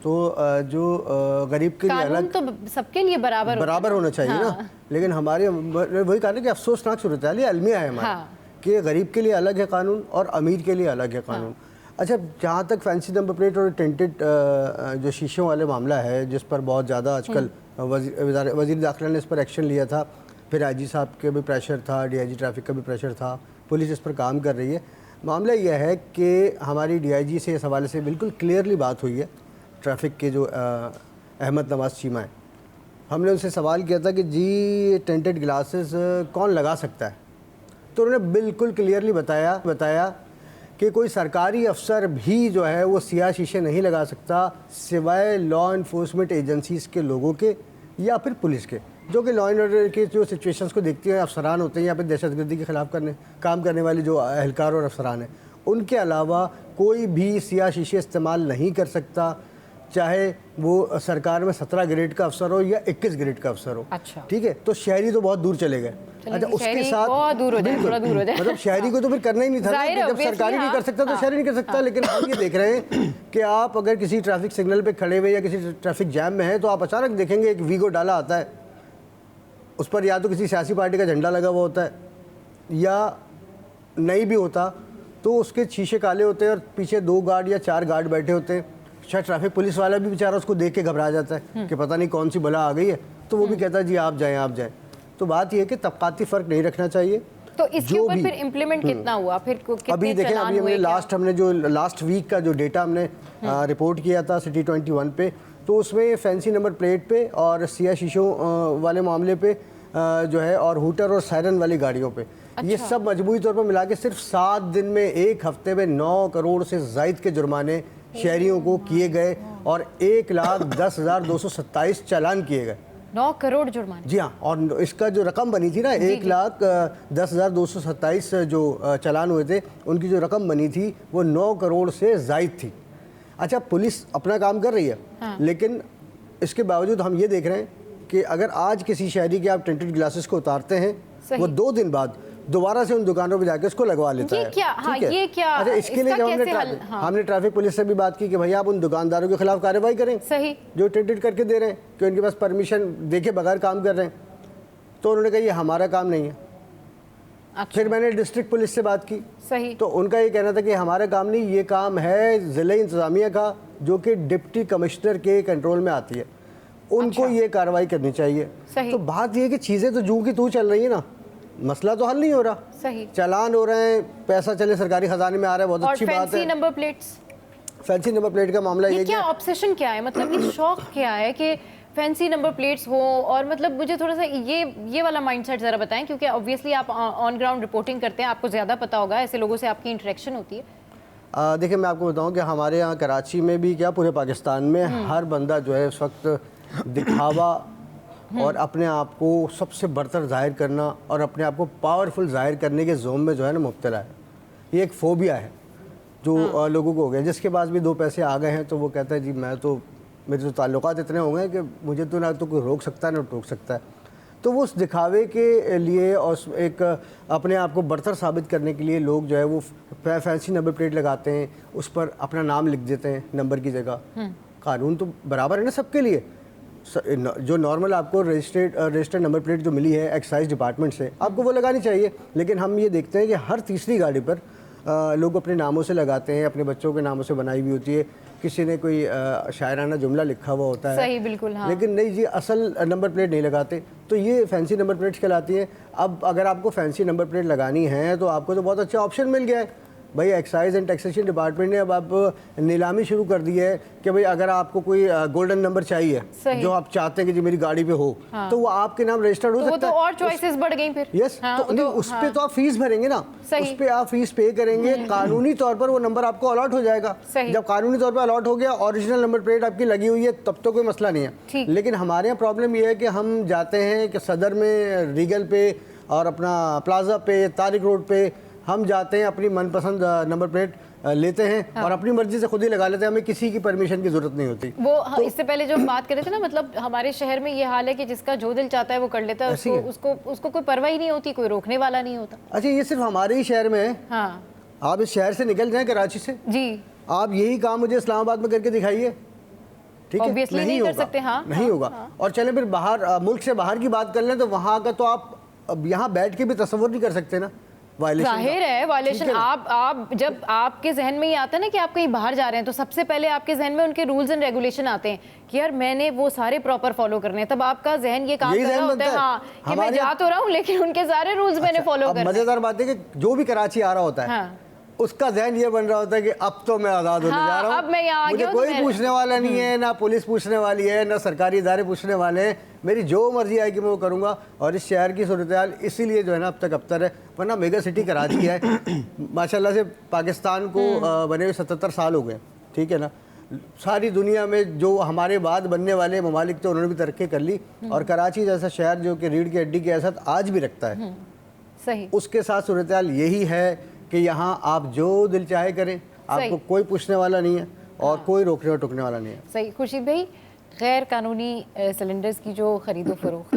तो जो गरीब के लिए अलग, तो सबके लिए बराबर होना चाहिए ना, लेकिन हमारे वही कहा ना कि अफसोसनाक सूरत-ए-हाल ये अलमिया है हमारा कि गरीब के लिए अलग है कानून और अमीर के लिए अलग है कानून। अच्छा, जहाँ तक फैंसी नंबर प्लेट और टेंटेड जो शीशों वाले मामला है जिस पर बहुत ज़्यादा आजकल वज़ीर दाखिला ने इस पर एक्शन लिया था, फिर IG साहब के भी प्रेशर था, DIG ट्रैफिक का भी प्रेशर था, पुलिस इस पर काम कर रही है। मामला यह है कि हमारी DIG से इस हवाले से बिल्कुल क्लियरली बात हुई है। ट्रैफिक के जो अहमद नवाज चीमा है, हमने उनसे सवाल किया था कि जी टेंटेड ग्लासेस कौन लगा सकता है, तो उन्होंने बिल्कुल क्लियरली बताया कि कोई सरकारी अफसर भी जो है वो सियाह शीशे नहीं लगा सकता सिवाय लॉ इन्फोर्समेंट एजेंसीज़ के लोगों के या फिर पुलिस के, जो कि लॉ एंड ऑर्डर के जो सिचुएशंस को देखती हैं अफसरान होते हैं या फिर दहशतगर्दी के ख़िलाफ़ काम करने वाले जो एहलकार और अफसरान हैं। उनके अलावा कोई भी सियाह शीशे इस्तेमाल नहीं कर सकता, चाहे वो सरकार में 17 ग्रेड का अफसर हो या 21 ग्रेड का अफसर हो। अच्छा, ठीक है, तो शहरी तो बहुत दूर चले गए। अच्छा, उसके साथ बहुत दूर हो जाए, थोड़ा दूर हो जाए। मतलब शहरी को तो फिर करना ही नहीं था कि जब सरकारी नहीं कर सकता तो शहरी नहीं कर सकता। लेकिन हम ये देख रहे हैं कि आप अगर किसी ट्रैफिक सिग्नल पे खड़े हुए या किसी ट्रैफिक जैम में हैं तो आप अचानक देखेंगे एक वीगो डाला आता है, उस पर या तो किसी सियासी पार्टी का झंडा लगा हुआ होता है या नहीं भी होता तो उसके शीशे काले होते हैं और पीछे 2 गार्ड या 4 गार्ड बैठे होते हैं। शायद ट्रैफिक पुलिस वाला भी बेचारा उसको देख के घबरा जाता है कि पता नहीं कौन सी बला आ गई है, तो वो भी कहता है जी आप जाएं। तो बात यह है कि तबकाती फ़र्क नहीं रखना चाहिए। तो इसके ऊपर फिर इम्प्लीमेंट कितना हुआ, फिर कितने अभी देखें, अभी हमने लास्ट वीक का जो डेटा हमने रिपोर्ट किया था सिटी 21 पे, तो उसमें फैंसी नंबर प्लेट पे और सिया शीशों वाले मामले पे जो है, और हूटर और सायरन वाली गाड़ियों पे, ये सब मजमूई तौर पर मिला के सिर्फ 7 दिन में, एक हफ्ते में 9 करोड़ से ज़ायद के जुर्माने शहरियों को किए गए और 1,10,227 चालान किए गए। 9 करोड़ जुर्माने? जी हाँ, और इसका जो रकम बनी थी ना, 1,10,227 जो चालान हुए थे, उनकी जो रकम बनी थी वो 9 करोड़ से ज़ायद थी। अच्छा, पुलिस अपना काम कर रही है, लेकिन इसके बावजूद हम ये देख रहे हैं कि अगर आज किसी शहरी के आप टिंटेड ग्लासेस को उतारते हैं, वो 2 दिन बाद दोबारा से उन दुकानों पे जाके उसको लगवा लेता है। क्या? हाँ, ये क्या? अच्छा, इसके लिए हमने ट्रैफिक पुलिस से भी बात की कि भैया आप उन दुकानदारों के खिलाफ कार्रवाई करें, सही, जो टिंटेड करके दे रहे हैं, कि उनके पास परमिशन देके बगैर काम कर रहे हैं। तो उन्होंने कहा ये हमारा काम नहीं है। फिर मैंने डिस्ट्रिक्ट पुलिस से बात की, सही, तो उनका ये कहना था कि हमारा काम नहीं, ये काम है ज़िला इंतज़ामिया का, जो कि डिप्टी कमिश्नर के कंट्रोल में आती है, उनको ये कार्रवाई करनी चाहिए। तो बात ये कि चीज़ें तो जूं की तू चल रही है ना, मसला तो हल नहीं हो रहा। सही, चालान हो रहे हैं, पैसा चले सरकारी खजाने में आ रहा है, बहुत अच्छी बात है। Fancy number plates, fancy number plate का मामला ये क्या ऑब्सेशन क्या है, मतलब ये शौक क्या है कि फैंसी नंबर प्लेट्स हो? और मतलब मुझे थोड़ा सा ये वाला माइंडसेट ज़रा बताएं, क्योंकि ऑब्वियसली आप ऑन ग्राउंड रिपोर्टिंग करते हैं, आपको ज़्यादा पता होगा, ऐसे लोगों से आपकी इंटरेक्शन होती है। देखिए, मैं आपको बताऊं कि हमारे यहाँ कराची में भी क्या, पूरे पाकिस्तान में हर बंदा जो है इस वक्त दिखावा और अपने आप को सबसे बरतर जाहिर करना और अपने आप को पावरफुल जाहिर करने के जोम में जो है ना मुब्तला है। ये एक फोबिया है जो लोगों को हो गया। जिसके पास भी 2 पैसे आ गए हैं तो वो कहता है जी मैं तो, मेरे तो ताल्लुकात इतने हो गए कि मुझे तो ना तो कोई रोक सकता है ना टोक सकता है। तो वो उस दिखावे के लिए और एक अपने आप को बरतर साबित करने के लिए लोग जो है वो फैंसी नंबर प्लेट लगाते हैं, उस पर अपना नाम लिख देते हैं नंबर की जगह। कानून तो बराबर है ना सबके लिए। जो नॉर्मल आपको रजिस्टर्ड नंबर प्लेट जो मिली है एक्साइज डिपार्टमेंट से, आपको वो लगानी चाहिए। लेकिन हम ये देखते हैं कि हर तीसरी गाड़ी पर लोग अपने नामों से लगाते हैं, अपने बच्चों के नामों से बनाई हुई होती है, किसी ने कोई शायराना जुमला लिखा हुआ होता है। सही, बिल्कुल, हाँ। लेकिन नहीं जी, असल नंबर प्लेट नहीं लगाते, तो ये फैंसी नंबर प्लेट्स कहलाती हैं। अब अगर आपको फैंसी नंबर प्लेट लगानी है तो आपको तो बहुत अच्छा ऑप्शन मिल गया है भाई। एक्साइज एंड टैक्सेशन डिपार्टमेंट ने अब आप नीलामी शुरू कर दी है कि भाई अगर आपको कोई गोल्डन नंबर चाहिए जो आप चाहते हैं कि जी मेरी गाड़ी पे हो, तो वो आपके नाम रजिस्टर्ड हो सकता है। तो और चॉइसेस बढ़ गई फिर। यस, तो उस पे तो आप फीस भरेंगे ना, उस पे आप फीस पे करेंगे, कानूनी तौर पर वो नंबर आपको अलॉट हो जाएगा। जब कानूनी तौर पर अलॉट हो गया, ओरिजिनल नंबर प्लेट आपकी लगी हुई है, तब तो कोई मसला नहीं है। लेकिन हमारे यहाँ प्रॉब्लम ये है कि हम जाते हैं कि सदर में, रीगल पे और अपना प्लाजा पे, तारिक रोड पे हम जाते हैं, अपनी मनपसंद नंबर प्लेट लेते हैं और अपनी मर्जी से खुद ही लगा लेते हैं, हमें किसी की परमिशन की जरूरत नहीं होती। वो तो, इससे पहले जो बात कर रहे थे ना, मतलब हमारे शहर में ये हाल है कि जिसका जो दिल चाहता है वो कर लेता है, उसको कोई परवाह ही नहीं होती, कोई रोकने वाला नहीं होता। अच्छा, ये सिर्फ हमारे ही शहर में है। हाँ, आप इस शहर से निकल जाएं, कराची से जी, आप यही काम मुझे इस्लामाबाद में करके दिखाइए, ठीक है? नहीं कर सकते। हाँ, नहीं होगा। और चले फिर बाहर, मुल्क से बाहर की बात कर लें तो वहाँ का तो आप यहाँ बैठ के भी तस्वुर नहीं कर सकते ना। जाहिर है वायलेशन। आप जब आपके जहन में ये आता है ना कि आप कहीं बाहर जा रहे हैं, तो सबसे पहले आपके जहन में उनके रूल्स एंड रेगुलेशन आते हैं कि यार मैंने वो सारे प्रॉपर फॉलो करने हैं। तब आपका जहन ये काम कर रहा होता है हाँ, कि मैं जा तो रहा हूँ लेकिन उनके सारे रूल्स मैंने फॉलो करने। मजेदार बात है कि जो भी कराची आ रहा होता है उसका जहन ये बन रहा होता है कि अब तो मैं आज़ाद होने जा रहा हूँ, अब मैं यहाँ मुझे कोई पूछने वाला नहीं है, ना पुलिस पूछने वाली है, ना सरकारी इदारे पूछने वाले हैं, मेरी जो मर्जी आएगी मैं वो करूँगा। और इस शहर की सूरत हाल इसीलिए जो है ना अब तक अबतर है, वरना मेगा सिटी कराची है। माशाल्लाह से पाकिस्तान को बने हुए 77 साल हो गए, ठीक है ना। सारी दुनिया में जो हमारे बाद बनने वाले ममालिक थे उन्होंने भी तरक्की कर ली, और कराची जैसा शहर जो कि रीढ़ की हड्डी की हैसियत आज भी रखता है, सही, उसके साथ सूरत हाल यही है कि यहाँ आप जो दिल चाहे करें, आपको कोई पूछने वाला नहीं है और कोई रोकने और टोकने वाला नहीं है। सही। खुर्शीद भाई, गैर कानूनी सिलेंडर्स की जो ख़रीदो फरोख्त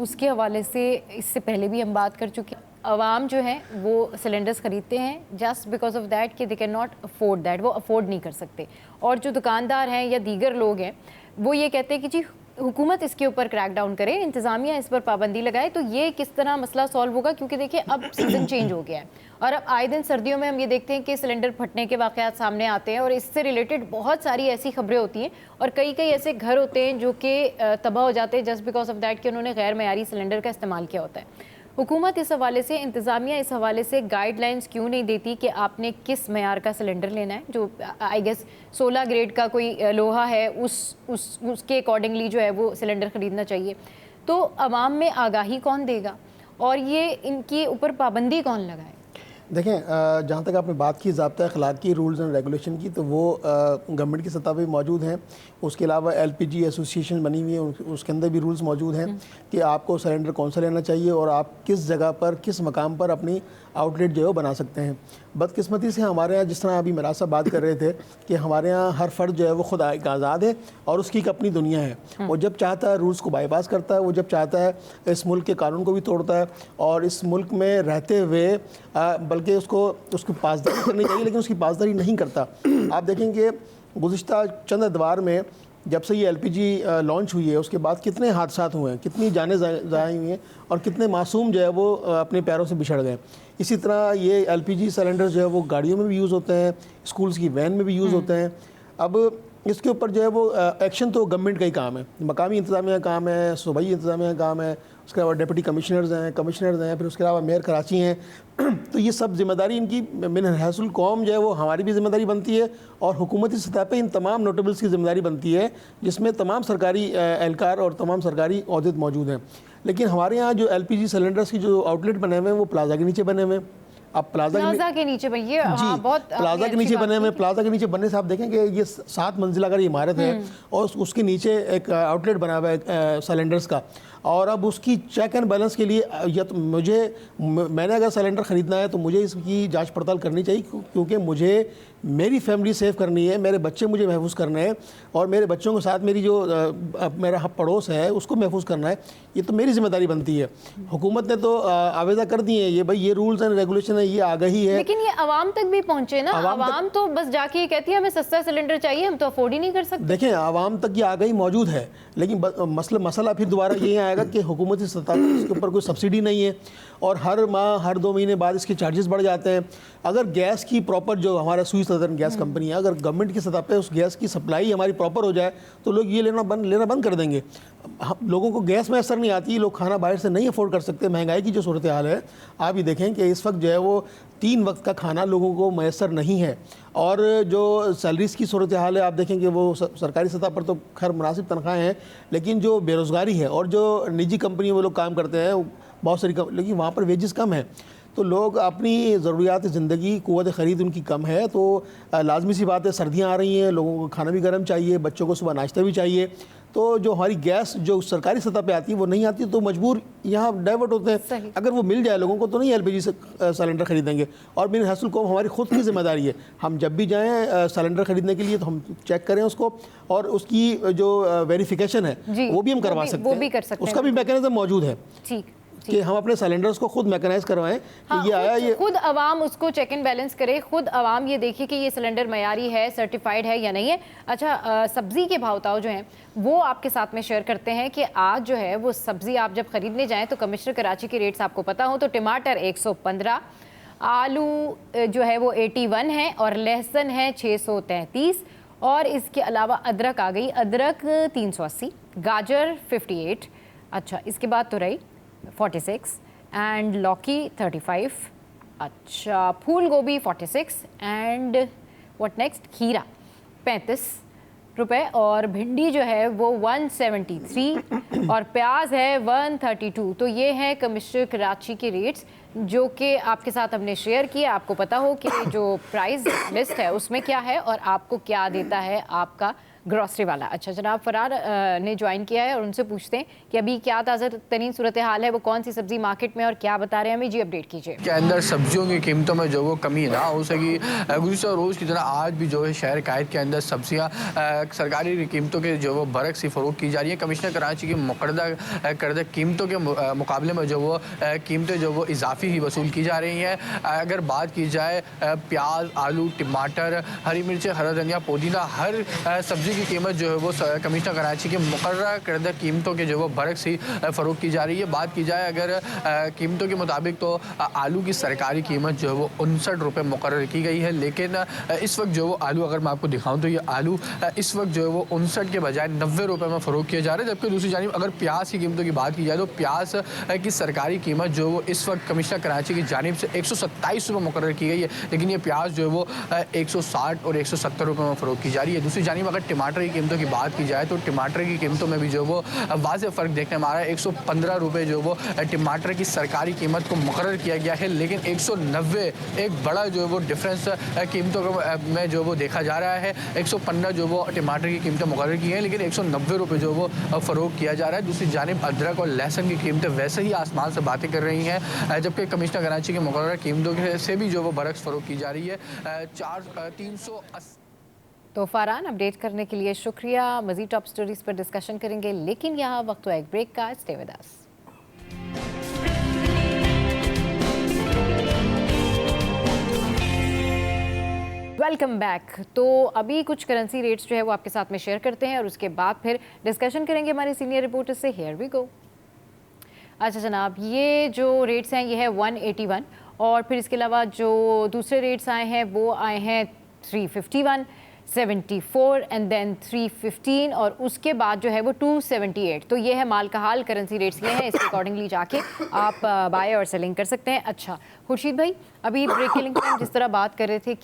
उसके हवाले से इससे पहले भी हम बात कर चुके हैं। अवाम जो है वो सिलेंडर्स ख़रीदते हैं जस्ट बिकॉज ऑफ दैट कि they can not afford that, वो अफोर्ड नहीं कर सकते। और जो दुकानदार हैं या दीगर लोग हैं वो ये कहते हैं कि जी हुकूमत इसके ऊपर क्रैकडाउन करे, इंतज़ामिया इस पर पाबंदी लगाए, तो ये किस तरह मसला सॉल्व होगा? क्योंकि देखिए अब सीज़न चेंज हो गया है और अब आए दिन सर्दियों में हम ये देखते हैं कि सिलेंडर फटने के वाक़यात सामने आते हैं और इससे रिलेटेड बहुत सारी ऐसी खबरें होती हैं और कई ऐसे घर होते हैं जो कि तबाह हो जाते हैं जस्ट बिकॉज ऑफ दैट कि उन्होंने गैर मयारी सिलेंडर का इस्तेमाल किया होता है। हुकूमत इस हवाले से, इंतज़ामिया इस हवाले से गाइडलाइंस क्यों नहीं देती कि आपने किस मयार का सिलेंडर लेना है? जो आई गेस 16 ग्रेड का कोई लोहा है उसके अकॉर्डिंगली जो है वो सिलेंडर ख़रीदना चाहिए। तो आवाम में आगाही कौन देगा और ये इनके ऊपर पाबंदी कौन लगाए? देखें, जहाँ तक आपने बात की ज़ाब्ता अखलाक की, रूल्स एंड रेगुलेशन की, तो वो गवर्नमेंट की सतह पे मौजूद हैं। उसके अलावा LPG एसोसिएशन बनी हुई है, उसके अंदर भी रूल्स मौजूद हैं कि आपको सिलेंडर कौन सा लेना चाहिए और आप किस जगह पर, किस मकाम पर अपनी आउटलेट जो है वो बना सकते हैं। बदकिस्मती से हमारे यहाँ, जिस तरह अभी मिराज साहब बात कर रहे थे कि हमारे यहाँ हर फ़र्द जो है वो खुद एक आज़ाद है और उसकी एक अपनी दुनिया है। वो जब चाहता है रूल्स को बाईपास करता है, वो जब चाहता है इस मुल्क के कानून को भी तोड़ता है और इस मुल्क में रहते हुए बल्कि उसको पासदारी करनी चाहिए लेकिन उसकी पासदारी नहीं करता। आप देखेंगे गुज़िश्ता चंद अदवार में जब से ये LPG लॉन्च हुई है उसके बाद कितने हादसा हुए हैं, कितनी जानें ज़ाया हुई हैं और कितने मासूम जो है वो अपने पैरों से बिछड़ गए। इसी तरह ये LPG सिलेंडर जो है वो गाड़ियों में भी यूज़ होते हैं, स्कूल्स की वैन में भी यूज़ होते हैं। अब इसके ऊपर जो है वो एक्शन तो गवर्नमेंट का ही काम है, मकामी इंतज़ामिया का काम है, सूबाई इंतज़ामिया का काम है, उसके अलावा डिप्टी कमिश्नर्स हैं, फिर उसके अलावा मेयर कराची हैं। तो ये सब जिम्मेदारी इनकी मिन हैसुल कौम जो है वो हमारी भी जिम्मेदारी बनती है और हुकूमती सतह पे इन तमाम नोटेबल्स की जिम्मेदारी बनती है जिसमें तमाम सरकारी एहलकार और तमाम सरकारी ओहदे मौजूद हैं। लेकिन हमारे यहाँ जो LPG सिलेंडर्स की जो आउटलेट बने हुए हैं वो प्लाजा के नीचे बने हुए हैं। अब प्लाजा के नीचे बनिए जी, बहुत प्लाजा के नीचे बने हुए, प्लाजा के नीचे बनने से आप देखें कि ये 7 मंजिला अगर इमारत है और उसके नीचे एक आउटलेट बना हुआ है सिलेंडर्स का। और अब उसकी चेक एंड बैलेंस के लिए या तो मैंने अगर सिलेंडर ख़रीदना है तो मुझे इसकी जांच पड़ताल करनी चाहिए क्योंकि मुझे मेरी फैमिली सेव करनी है, मेरे बच्चे मुझे महफूज करने हैं और मेरे बच्चों के साथ मेरी जो मेरा पड़ोस है उसको महफूज करना है। ये तो मेरी जिम्मेदारी बनती है। हुकूमत ने तो आवेदा कर दिए हैं ये भाई ये रूल्स एंड रेगुलेशन है, ये आ गई है, लेकिन ये आवाम तक भी पहुंचे ना। आवाम तो बस जाके ये कहती है हमें सस्ता सिलेंडर चाहिए, हम तो अफोर्ड ही नहीं कर सकते। देखें, आवाम तक ये आ गई मौजूद है लेकिन मसला फिर दोबारा ये आएगा कि हुकूमती सतह पर इसके ऊपर कोई सब्सिडी नहीं है और हर माह हर 2 महीने बाद इसके चार्जेस बढ़ जाते हैं। अगर गैस की प्रॉपर जो हमारा सुई सदर्न गैस कंपनी है, अगर गवर्नमेंट की सतह पे उस गैस की सप्लाई हमारी प्रॉपर हो जाए तो लोग ये लेना बंद कर देंगे। लोगों को गैस में असर नहीं आती, लोग खाना बाहर से नहीं अफोर्ड कर सकते। महंगाई की जो सूरत हाल है आप ही देखें कि इस वक्त जो है वो 3 वक्त का खाना लोगों को मैसर नहीं है और जो सैलरीज़ की सूरत हाल है आप देखें कि वो सरकारी सतह पर तो खैर मुनासिब तनख्वाहें हैं लेकिन जो बेरोज़गारी है और जो निजी कंपनियों में लोग काम करते हैं बहुत सारी लेकिन वहाँ पर वेजेस कम है तो लोग अपनी ज़रूरियात ज़िंदगी क़ुव्वत ख़रीद उनकी कम है। तो लाजमी सी बात है, सर्दियाँ आ रही हैं, लोगों को खाना भी गर्म चाहिए, बच्चों को सुबह नाश्ता भी चाहिए। तो जो हमारी गैस जो सरकारी सतह पे आती है वो नहीं आती तो मजबूर यहाँ डाइवर्ट होते हैं। अगर वो मिल जाए लोगों को तो नहीं LPG सिलेंडर ख़रीदेंगे। और मेरे हासिल को हमारी खुद की जिम्मेदारी है, हम जब भी जाएँ सिलेंडर ख़रीदने के लिए तो हम चेक करें उसको और उसकी जो वेरिफिकेशन है वो भी हम करवा सकते हैं, उसका भी मैकेनिज्म मौजूद है। ठीक कि हम अपने सिलेंडर्स को खुद मैकेनाइज करवाएं कि ये आया, ये खुद आवाम उसको चेक एंड बैलेंस करे, खुद आवाम ये देखिए कि ये सिलेंडर मयारी है, सर्टिफाइड है या नहीं है। अच्छा, सब्ज़ी के भाव ताव जो हैं वो आपके साथ में शेयर करते हैं कि आज जो है वो सब्ज़ी आप जब ख़रीदने जाएँ तो कमिश्नर कराची के रेट्स आपको पता हो तो टमाटर 115, आलू जो है वो 81 है और लहसुन है 633 और इसके अलावा अदरक आ गई, अदरक 380, गाजर 58, अच्छा इसके बाद तो रही 46 एंड लौकी 35, अच्छा फूल गोभी 46 एंड व्हाट नेक्स्ट खीरा 35 रुपए और भिंडी जो है वो 173 और प्याज है 132। तो ये है कमिश्नर कराची के रेट्स जो कि आपके साथ हमने शेयर किया। आपको पता हो कि जो प्राइस लिस्ट है उसमें क्या है और आपको क्या देता है आपका ग्रॉसरी वाला। अच्छा, जनाब फरार ने ज्वाइन किया है और उनसे पूछते हैं कि अभी क्या ताज़ा तरीन सूरत हाल है, वो कौन सी सब्जी मार्केट में और क्या बता रहे हैं हमें। जी अपडेट कीजिए। के अंदर सब्जियों की कीमतों में जो वो कमी ना हो सकी, गुज़िश्ता रोज़ की तरह आज भी जो है शहर कायद के अंदर सब्जियाँ सरकारी कीमतों के जो वो बरक सी फ़रोख्त की जा रही है। कमिश्नर कराची की मुकर्रदा करदा कीमतों के मुकाबले में जो वो कीमतें जो वो इजाफी ही वसूल की जा रही हैं। अगर बात की जाए प्याज, आलू, टमाटर, हरी मिर्च, हरा धनिया, पुदीना, हर सब्ज़ी आलू की कीमत जो है वो कमिश्नर कराची के मुकर्रर करदा कीमतों के जो वो बरक्स ही फ़रोख्त की जा रही है। बात की जाए अगर कीमतों के मुताबिक तो आलू की सरकारी कीमत जो है वो 59 रुपये मुकर्रर की गई है, लेकिन इस वक्त जो वो आलू अगर मैं आपको दिखाऊं तो ये आलू इस वक्त जो है वो 59 के बजाय 90 रुपये में फ़रोख्त किया जा रहा है। जबकि दूसरी जानिब अगर प्याज की कीमतों की बात की जाए तो प्याज की सरकारी कीमत जो वो इस वक्त कमिश्नर कराची की जानिब से 127 रुपये मुकर्रर की गई है, लेकिन ये प्याज जो है वो 160 और 170 रुपये में फ़रोख्त की जा रही है। दूसरी जानिब अगर टमाटर की कीमतों की बात की जाए तो टमाटर की कीमतों में भी जो वो वाज़ेह फ़र्क देखने में आ रहा है। 115 रुपये जो वो टमाटर की सरकारी कीमत को मुकर्रर किया गया है, लेकिन 190 एक बड़ा जो है वो डिफरेंस कीमतों में जो वो देखा जा रहा है। 115 जो वो टमाटर की कीमतें मुकर्रर की हैं, लेकिन 190 रुपये जो वो फ़रोख्त किया जा रहा है। दूसरी जानिब अदरक और लहसुन की कीमतें वैसे ही आसमान से बातें कर रही हैं, जबकि कमिश्नर कराची के मुकर्रर कीमतों से भी जो वो बरक्स फ़रोख्त की जा रही है। 380। तो फारान, अपडेट करने के लिए शुक्रिया। मज़ीद टॉप स्टोरीज पर डिस्कशन करेंगे, लेकिन यहाँ वक्त हुआ एक ब्रेक का। Stay with us. Welcome back. तो अभी कुछ करेंसी रेट्स जो है वो आपके साथ में शेयर करते हैं और उसके बाद फिर डिस्कशन करेंगे हमारे सीनियर रिपोर्टर से। Here we go. अच्छा जनाब, ये जो रेट्स हैं ये है 181 और फिर इसके अलावा जो दूसरे रेट्स आए हैं वो आए हैं 351, 74 एंड देन 315 और उसके बाद जो है वो 278। तो ये है माल का हाल, करेंसी रेट्स ये हैं, इसके अकॉर्डिंगली जाके आप बाय और सेलिंग कर सकते हैं। अच्छा खुर्शीद भाई, अभी ब्रेक के लिंक में हम जिस तरह बात कर रहे थे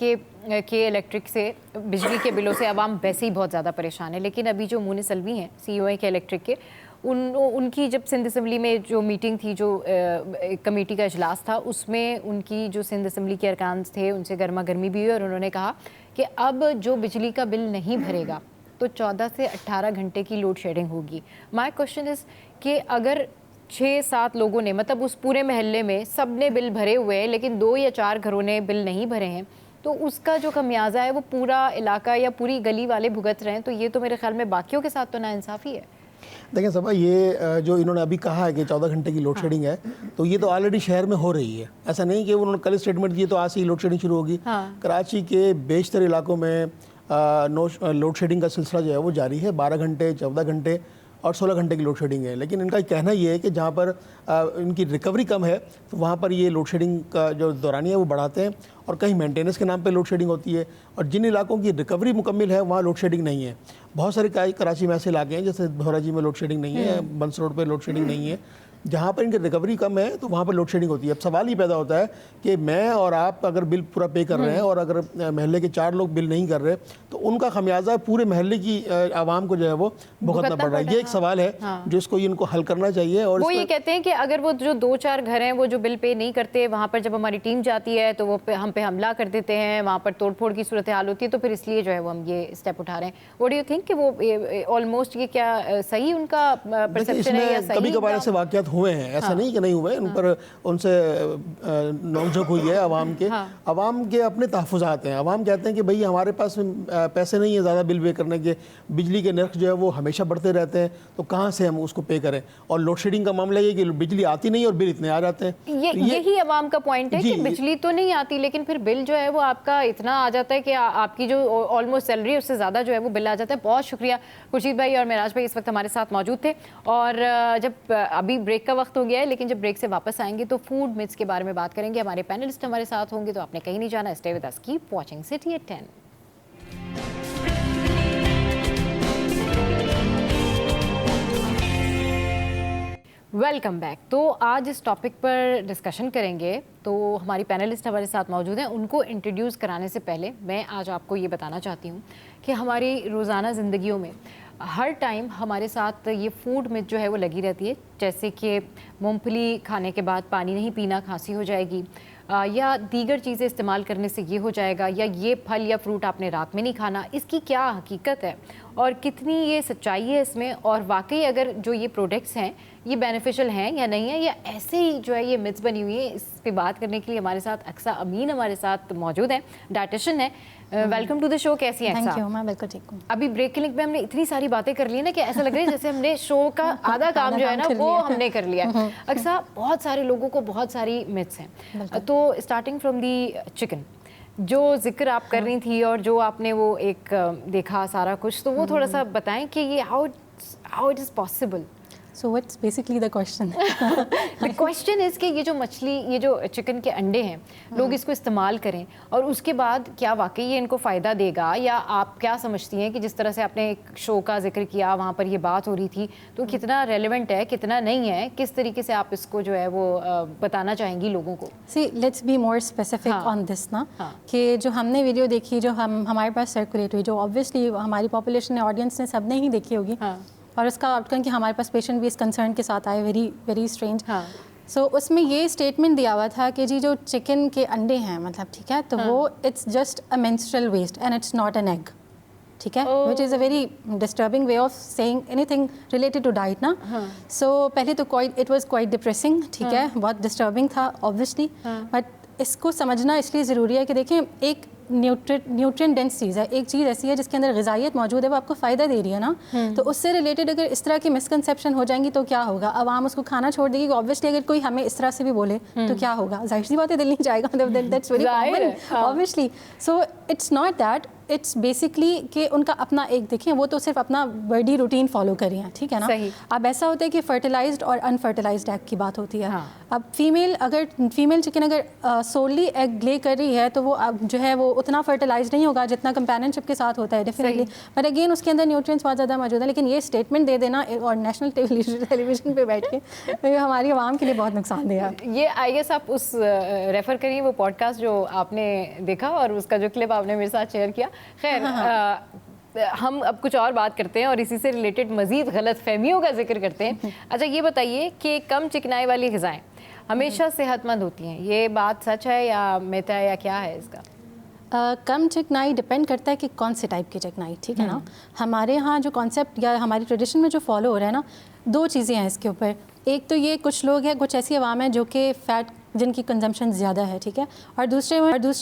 कि इलेक्ट्रिक से, बिजली के बिलों से आवाम वैसे ही बहुत ज़्यादा परेशान है, लेकिन अभी जो मुनिसलवी हैं COA के इलेक्ट्रिक के, उनकी जब सिंध असम्बली में जो मीटिंग थी, जो कमेटी का इजलास था, उसमें उनकी जो सिंध असम्बली के अरकान थे उनसे गर्मा गर्मी भी हुई और उन्होंने कहा कि अब जो बिजली का बिल नहीं भरेगा तो 14 से 18 घंटे की लोड शेडिंग होगी। माय क्वेश्चन इज़ कि अगर 6-7 लोगों ने, मतलब उस पूरे महल्ले में सब ने बिल भरे हुए हैं लेकिन 2 या 4 घरों ने बिल नहीं भरे हैं, तो उसका जो खमियाजा है वो पूरा इलाका या पूरी गली वाले भुगत रहे हैं। तो ये तो मेरे ख्याल में बाकियों के साथ तो नाइंसाफ़ी है। देखें सबा, ये जो इन्होंने अभी कहा है कि 14 घंटे की लोड शेडिंग है, तो ये तो ऑलरेडी शहर में हो रही है। ऐसा नहीं कि उन्होंने कल स्टेटमेंट दिए तो आज से ही लोड शेडिंग शुरू होगी। कराची के बेशतर इलाकों में लोड शेडिंग का सिलसिला जो है वो जारी है। 12 घंटे, 14 घंटे और 16 घंटे की लोड शेडिंग है। लेकिन इनका कहना ये है कि जहाँ पर इनकी रिकवरी कम है तो वहाँ पर ये लोड शेडिंग का जो दौरानिया है वो बढ़ाते हैं और कहीं मेंटेनेंस के नाम पे लोड शेडिंग होती है। और जिन इलाकों की रिकवरी मुकम्मल है वहाँ लोड शेडिंग नहीं है। बहुत सारे कराची में ऐसे इलाके हैं जैसे भौराजी में लोड शेडिंग नहीं है, बंस रोड पर लोड शेडिंग नहीं है, जहाँ पर इनकी रिकवरी कम है तो वहाँ पर लोड शेडिंग होती है। अब सवाल ही पैदा होता है कि मैं और आप अगर बिल पूरा पे कर रहे हैं और अगर महल्ले के 4 लोग बिल नहीं कर रहे तो उनका खमियाजा पूरे महल्ले की आवाम को जो है वो भुगतना पड़ रहा है। ये एक सवाल है जो इसको इनको हल करना चाहिए। और वो ये कहते हैं कि अगर वो जो 2-4 घर हैं वो जो बिल पे नहीं करते, वहाँ पर जब हमारी टीम जाती है तो वो हम पे हमला कर देते हैं, वहाँ पर तोड़फोड़ की सूरत हाल होती है, तो फिर इसलिए जो है वो हम ये स्टेप उठा रहे हैं। व्हाट डू यू थिंक कि वो ऑलमोस्ट ये क्या सही उनका परसेप्शन है या सही? कभी कभार ऐसे वाक़यात हुए हैं, ऐसा नहीं कि नहीं हुए। उन पर उनसे नोकझोंक हुई है आवाम के। आवाम के अपने तहफ़्फ़ुज़ात हैं। आवाम कहते हैं कि भाई हमारे पास पैसे नहीं है ज़्यादा बिल पे करने के, बिजली के नर्ख जो है वो हमेशा बढ़ते रहते हैं, तो कहाँ से हम उसको पे करें। और लोड शेडिंग का मामला ये कि बिजली आती नहीं और बिल इतने आ जाते हैं। यही आवाम का पॉइंट है कि बिजली तो नहीं आती लेकिन फिर बिल जो है वो आपका इतना आ जाता है कि आपकी जो ऑलमोस्ट सैलरी है उससे ज़्यादा जो है वो बिल आ जाता है। बहुत शुक्रिया खुर्शीद भाई और मेराज भाई इस वक्त हमारे साथ मौजूद थे। और जब अभी ब्रेक का वक्त हो गया है, लेकिन जब ब्रेक से वापस आएंगे तो फूड मिथ्स के बारे में बात करेंगे। हमारे पैनलिस्ट हमारे साथ होंगे, तो आपने कहीं नहीं जाना। Stay with us, keep watching city at 10। Welcome back. तो आज इस टॉपिक पर डिस्कशन करेंगे। तो हमारी पैनलिस्ट हमारे साथ मौजूद हैं। उनको इंट्रोड्यूस कराने से पहले मैं आज आपको ये बताना चाहती हूँ कि हमारी रोज़ाना ज़िंदगियों में हर टाइम हमारे साथ ये फूड मिथ जो है वो लगी रहती है, जैसे कि मूंगफली खाने के बाद पानी नहीं पीना, खांसी हो जाएगी, या दीगर चीज़ें इस्तेमाल करने से ये हो जाएगा, या ये फल या फ्रूट आपने रात में नहीं खाना। इसकी क्या हकीकत है और कितनी ये सच्चाई है इसमें, और वाकई अगर जो ये प्रोडक्ट्स हैं ये बेनिफिशियल हैं या नहीं है, या ऐसे ही जो है ये मिथ्स बनी हुई है। इस पे बात करने के लिए हमारे साथ अक्सा अमीन हमारे साथ मौजूद हैं, डाइटिशियन है। Welcome to the show. कैसी हैं अक्सा? थैंक यू, मैं बिल्कुल ठीक हूँ। अभी ब्रेक के लिंक में हमने इतनी सारी बातें कर ली है ना कि ऐसा लग रहा है जैसे हमने शो का आधा काम जो है ना वो हमने कर लिया है। अक्सा, बहुत सारे लोगों को बहुत सारी मिथ्स हैं। तो स्टार्टिंग फ्रॉम दी चिकन, जो जिक्र आप कर रही थी और जो आपने वो एक देखा सारा कुछ, तो वो थोड़ा सा बताएं कि ये how it is possible. So what's basically the question? The question is कि ये जो मछली, ये जो चिकन के अंडे हैं, लोग इसको इस्तेमाल करें और उसके बाद क्या वाकई ये इनको फ़ायदा देगा, या आप क्या समझती हैं कि जिस तरह से आपने एक शो का जिक्र किया, वहाँ पर ये बात हो रही थी, तो कितना रेलेवेंट है, कितना नहीं है, किस तरीके से आप इसको जो है वो बताना चाहेंगी लोगों को? See, let's be more specific on this ना, कि जो हमने वीडियो देखी, जो हमारे पास सर्कुलेट हुई, जो ऑब्वियसली हमारी पॉपुलेशन ने, ऑडियंस ने, सब ने ही देखी होगी, और उसका आउटकम कि हमारे पास पेशेंट भी इस कंसर्न के साथ आए, वेरी वेरी स्ट्रेंज. सो उसमें ये स्टेटमेंट दिया हुआ था कि जी जो चिकन के अंडे हैं, मतलब ठीक है, तो वो it's just a menstrual waste and it's not an egg. ठीक है, which is a very disturbing way of saying anything related to diet ना. सो पहले तो इट वाज क्वाइट डिप्रेसिंग. ठीक है, बहुत डिस्टर्बिंग था ऑब्वियसली, बट इसको समझना इसलिए ज़रूरी है कि देखें, एक न्यूट्रिएंट डेंस चीज़ है, एक चीज़ ऐसी है जिसके अंदर ग़िज़ाइयत मौजूद है, वो आपको फ़ायदा दे रही है ना. तो उससे रिलेटेड अगर इस तरह की मिसकंसेप्शन हो जाएंगी तो क्या होगा? अब आम उसको खाना छोड़ देगी. ऑब्वियसली अगर कोई हमें इस तरह से भी बोले तो क्या होगा? जाहिर सी बात है, दिल नहीं जाएगा. That's very common obviously. So it's not that, it's basically कि उनका अपना एक, देखिए वो तो सिर्फ अपना बॉडी रूटीन फॉलो कर रही हैं. ठीक है ना. अब ऐसा होता है कि फर्टिलाइज्ड और अनफर्टिलाइज्ड एग की बात होती है. अब फीमेल चिकन अगर सोली एग ले कर रही है तो वो अब जो है वो उतना फर्टिलाइज्ड नहीं होगा जितना कंपेनियनशिप के साथ होता है डेफिनेटली, बट अगेन उसके अंदर न्यूट्रिएंट्स बहुत ज़्यादा मौजूद है. लेकिन ये स्टेटमेंट दे देना और नेशनल टेलीविजन पे बैठ के, तो हमारी आवाम के लिए बहुत नुकसानदेह है. ये आई गेस आप उस रेफ़र करिए वो पॉडकास्ट जो आपने देखा और उसका जो क्लिप आपने मेरे साथ शेयर किया. खैर, हम अब कुछ और बात करते हैं और इसी से रिलेटेड मज़ीद गलत फहमियों का जिक्र करते हैं. अच्छा, ये बताइए कि कम चिकनाई वाली ग़िज़ाएँ हमेशा सेहतमंद होती हैं, ये बात सच है या मिथ है या क्या है इसका? कम चिकनाई डिपेंड करता है कि कौन से टाइप की चिकनाई. ठीक है ना. हमारे यहाँ जो कॉन्सेप्ट या हमारी ट्रेडिशन में जो फॉलो हो रहा है ना, दो चीज़ें हैं इसके ऊपर. एक तो ये, कुछ लोग हैं, कुछ ऐसी अवाम है जो कि फ़ैट जिनकी कंजम्पशन ज़्यादा है. ठीक है. और दूसरे